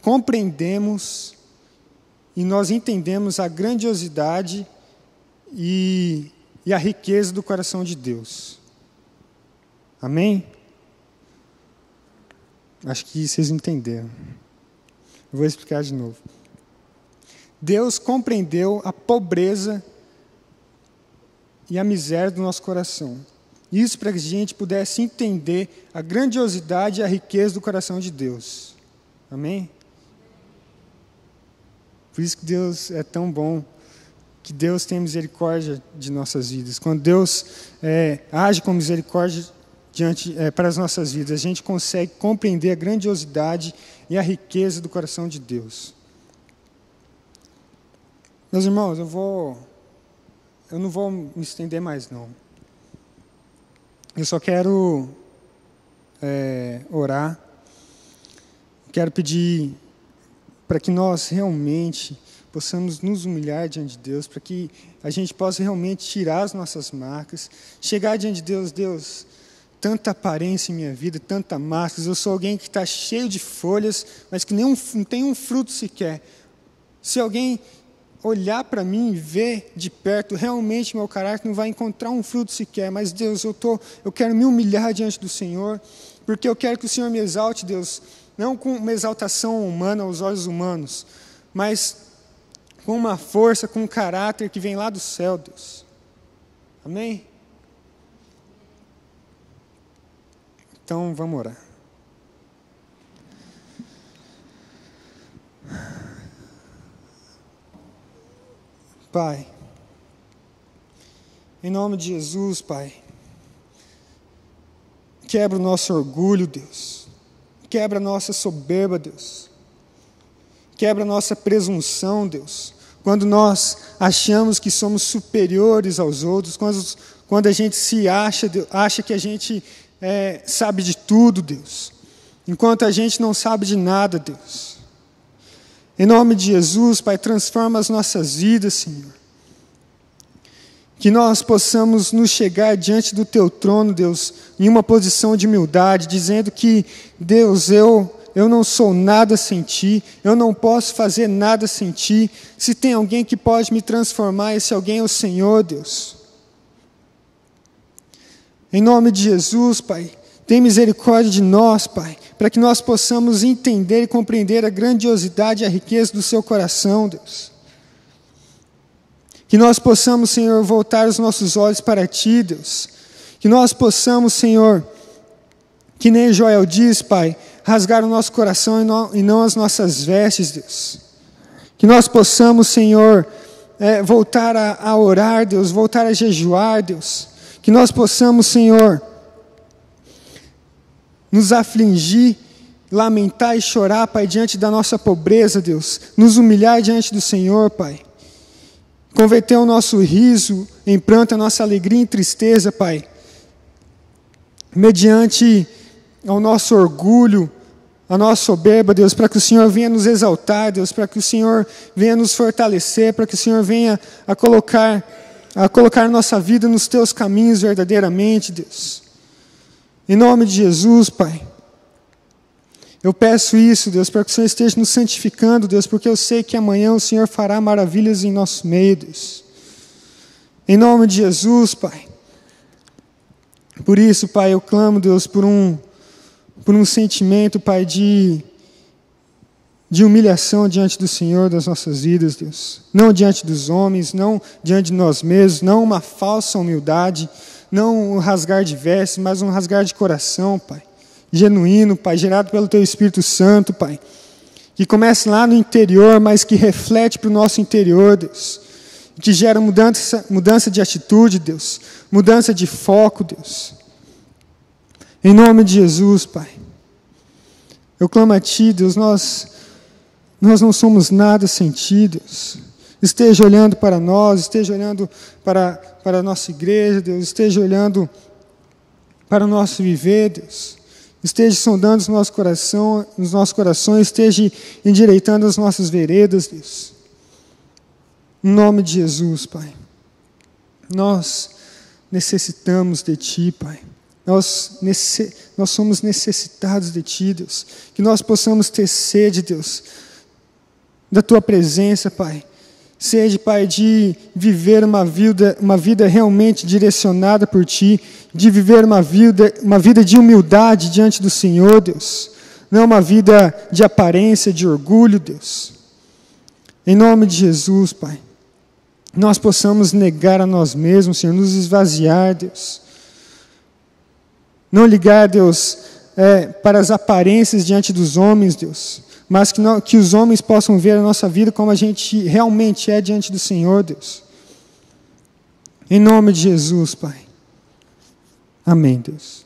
compreendemos e nós entendemos a grandiosidade e a riqueza do coração de Deus. Amém? Acho que vocês entenderam. Eu vou explicar de novo. Deus compreendeu a pobreza e a miséria do nosso coração. Isso para que a gente pudesse entender a grandiosidade e a riqueza do coração de Deus. Amém? Por isso que Deus é tão bom, que Deus tem misericórdia de nossas vidas. Quando Deus age com misericórdia para as nossas vidas, a gente consegue compreender a grandiosidade e a riqueza do coração de Deus. Meus irmãos, eu não vou me estender mais, não. Eu só quero orar. Quero pedir para que nós realmente possamos nos humilhar diante de Deus, para que a gente possa realmente tirar as nossas marcas, chegar diante de Deus. Deus, tanta aparência em minha vida, tanta máscara, eu sou alguém que está cheio de folhas, mas que não tem um fruto sequer. Se alguém olhar para mim e ver de perto, realmente meu caráter não vai encontrar um fruto sequer, mas Deus, eu quero me humilhar diante do Senhor, porque eu quero que o Senhor me exalte, Deus, não com uma exaltação humana aos olhos humanos, mas com uma força, com um caráter que vem lá do céu, Deus. Amém? Então, vamos orar. Pai, em nome de Jesus, Pai, quebra o nosso orgulho, Deus. Quebra a nossa soberba, Deus. Quebra a nossa presunção, Deus. Quando nós achamos que somos superiores aos outros, quando a gente se acha que a gente sabe de tudo, Deus. Enquanto a gente não sabe de nada, Deus. Em nome de Jesus, Pai, transforma as nossas vidas, Senhor. Que nós possamos nos chegar diante do Teu trono, Deus, em uma posição de humildade, dizendo que, Deus, eu não sou nada sem Ti, eu não posso fazer nada sem Ti. Se tem alguém que pode me transformar, esse alguém é o Senhor, Deus. Em nome de Jesus, Pai, tem misericórdia de nós, Pai, para que nós possamos entender e compreender a grandiosidade e a riqueza do Seu coração, Deus. Que nós possamos, Senhor, voltar os nossos olhos para Ti, Deus. Que nós possamos, Senhor, que nem Joel diz, Pai, rasgar o nosso coração e não as nossas vestes, Deus. Que nós possamos, Senhor, voltar a orar, Deus, voltar a jejuar, Deus. Que nós possamos, Senhor, nos afligir, lamentar e chorar, Pai, diante da nossa pobreza, Deus. Nos humilhar diante do Senhor, Pai. Converter o nosso riso em pranto, a nossa alegria em tristeza, Pai. Mediante ao nosso orgulho, a nossa soberba, Deus, para que o Senhor venha nos exaltar, Deus, para que o Senhor venha nos fortalecer, para que o Senhor venha a colocar nossa vida nos Teus caminhos verdadeiramente, Deus. Em nome de Jesus, Pai, eu peço isso, Deus, para que o Senhor esteja nos santificando, Deus, porque eu sei que amanhã o Senhor fará maravilhas em nosso meio, Deus. Em nome de Jesus, Pai. Por isso, Pai, eu clamo, Deus, por um sentimento, Pai, de humilhação diante do Senhor das nossas vidas, Deus. Não diante dos homens, não diante de nós mesmos, não uma falsa humildade, não um rasgar de vestes, mas um rasgar de coração, Pai. Genuíno, Pai, gerado pelo Teu Espírito Santo, Pai. Que comece lá no interior, mas que reflete para o nosso interior, Deus. Que gera mudança de atitude, Deus. Mudança de foco, Deus. Em nome de Jesus, Pai. Eu clamo a Ti, Deus, nós não somos nada sem Ti, Deus. Esteja olhando para nós, esteja olhando para a nossa igreja, Deus. Esteja olhando para o nosso viver, Deus. Esteja sondando os nossos corações, esteja endireitando as nossas veredas, Deus. Em nome de Jesus, Pai. Nós necessitamos de Ti, Pai. Nós somos necessitados de Ti, Deus. Que nós possamos ter sede, Deus, da Tua presença, Pai. Sede, Pai, de viver uma vida realmente direcionada por Ti, de viver uma vida de humildade diante do Senhor, Deus. Não uma vida de aparência, de orgulho, Deus. Em nome de Jesus, Pai. Nós possamos negar a nós mesmos, Senhor, nos esvaziar, Deus. Não ligar, Deus, para as aparências diante dos homens, Deus. Mas que os homens possam ver a nossa vida como a gente realmente é diante do Senhor, Deus. Em nome de Jesus, Pai. Amém, Deus.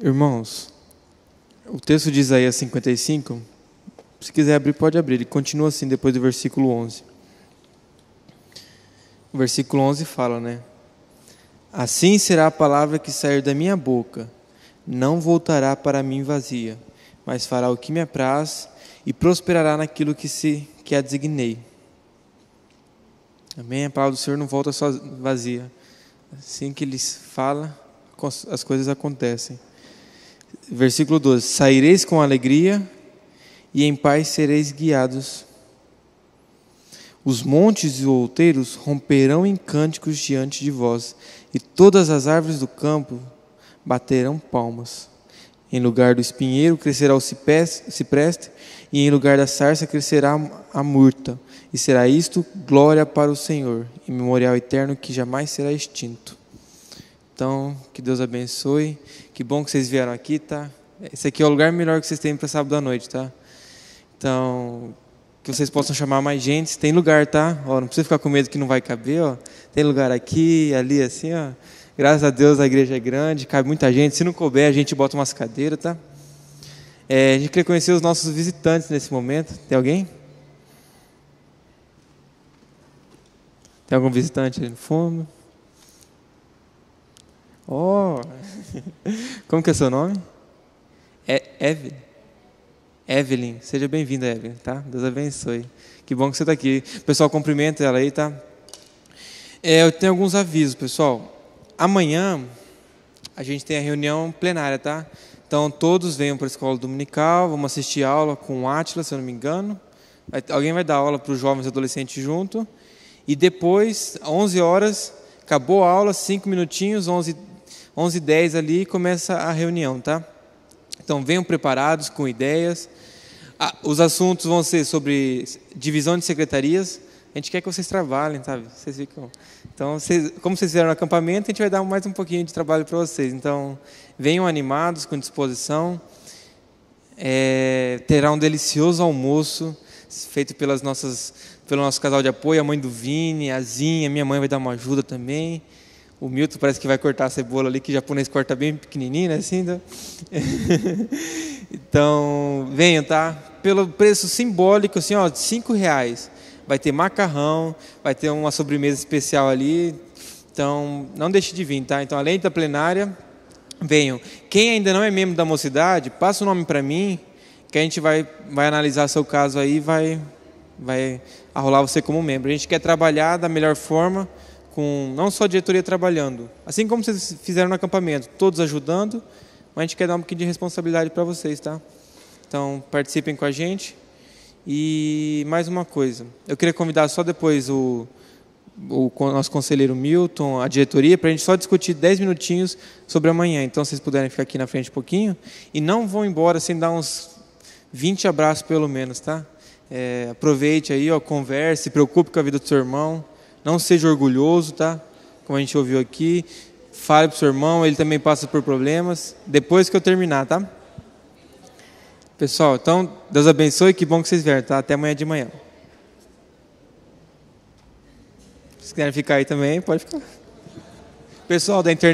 Irmãos, o texto de Isaías 55, se quiser abrir, pode abrir. Ele continua assim depois do versículo 11. O versículo 11 fala, né? Assim será a palavra que sair da minha boca, não voltará para mim vazia, mas fará o que me apraz e prosperará naquilo que a designei. Amém? A palavra do Senhor não volta só vazia. Assim que Ele fala, as coisas acontecem. Versículo 12. Saireis com alegria e em paz sereis guiados. Os montes e outeiros romperão em cânticos diante de vós, e todas as árvores do campo baterão palmas. Em lugar do espinheiro crescerá o cipreste, e em lugar da sarça crescerá a murta. E será isto glória para o Senhor, e memorial eterno que jamais será extinto. Então, que Deus abençoe. Que bom que vocês vieram aqui, tá? Esse aqui é o lugar melhor que vocês têm para sábado à noite, tá? Então, que vocês possam chamar mais gente. Tem lugar, tá? Ó, não precisa ficar com medo que não vai caber, ó. Tem lugar aqui, ali, assim, ó. Graças a Deus a igreja é grande, cabe muita gente. Se não couber, a gente bota umas cadeiras, tá? A gente queria conhecer os nossos visitantes nesse momento. Tem alguém? Tem algum visitante ali no fundo? Oh! Como que é o seu nome? Evelyn. Evelyn, seja bem-vinda, Evelyn, tá? Deus abençoe. Que bom que você está aqui. Pessoal, cumprimenta ela aí, tá? Eu tenho alguns avisos, pessoal. Amanhã a gente tem a reunião plenária, tá? Então todos venham para a escola dominical, vamos assistir a aula com o Átila, se eu não me engano. Alguém vai dar aula para os jovens e adolescentes junto. E depois, 11 horas, acabou a aula, 5 minutinhos, 11h10 ali, começa a reunião, tá? Então venham preparados com ideias. Os assuntos vão ser sobre divisão de secretarias. A gente quer que vocês trabalhem, sabe? Vocês ficam... Então, como vocês fizeram no acampamento, a gente vai dar mais um pouquinho de trabalho para vocês. Então, venham animados, com disposição. Terá um delicioso almoço feito pelo nosso casal de apoio, a mãe do Vini, a Zinha, minha mãe vai dar uma ajuda também. O Milton parece que vai cortar a cebola ali, que o japonês corta bem pequenininho, né? Assim, então... Então, venham, tá? Pelo preço simbólico, assim, ó, R$5. Vai ter macarrão, vai ter uma sobremesa especial ali. Então, não deixe de vir, tá? Então, além da plenária, venham. Quem ainda não é membro da mocidade, passa o nome para mim, que a gente vai analisar seu caso aí e vai arrolar você como membro. A gente quer trabalhar da melhor forma, com não só a diretoria trabalhando, assim como vocês fizeram no acampamento, todos ajudando, mas a gente quer dar um pouquinho de responsabilidade para vocês, tá? Então, participem com a gente. E mais uma coisa, eu queria convidar só depois o nosso conselheiro Milton, a diretoria, para a gente só discutir 10 minutinhos sobre amanhã. Então, se vocês puderem ficar aqui na frente um pouquinho, e não vão embora sem dar uns 20 abraços pelo menos, tá? Aproveite aí, ó, converse, se preocupe com a vida do seu irmão, não seja orgulhoso, tá? Como a gente ouviu aqui, fale para o seu irmão, ele também passa por problemas, depois que eu terminar, tá? Pessoal, então, Deus abençoe, que bom que vocês vieram, tá? Até amanhã de manhã. Se quiserem ficar aí também, pode ficar. Pessoal da internet.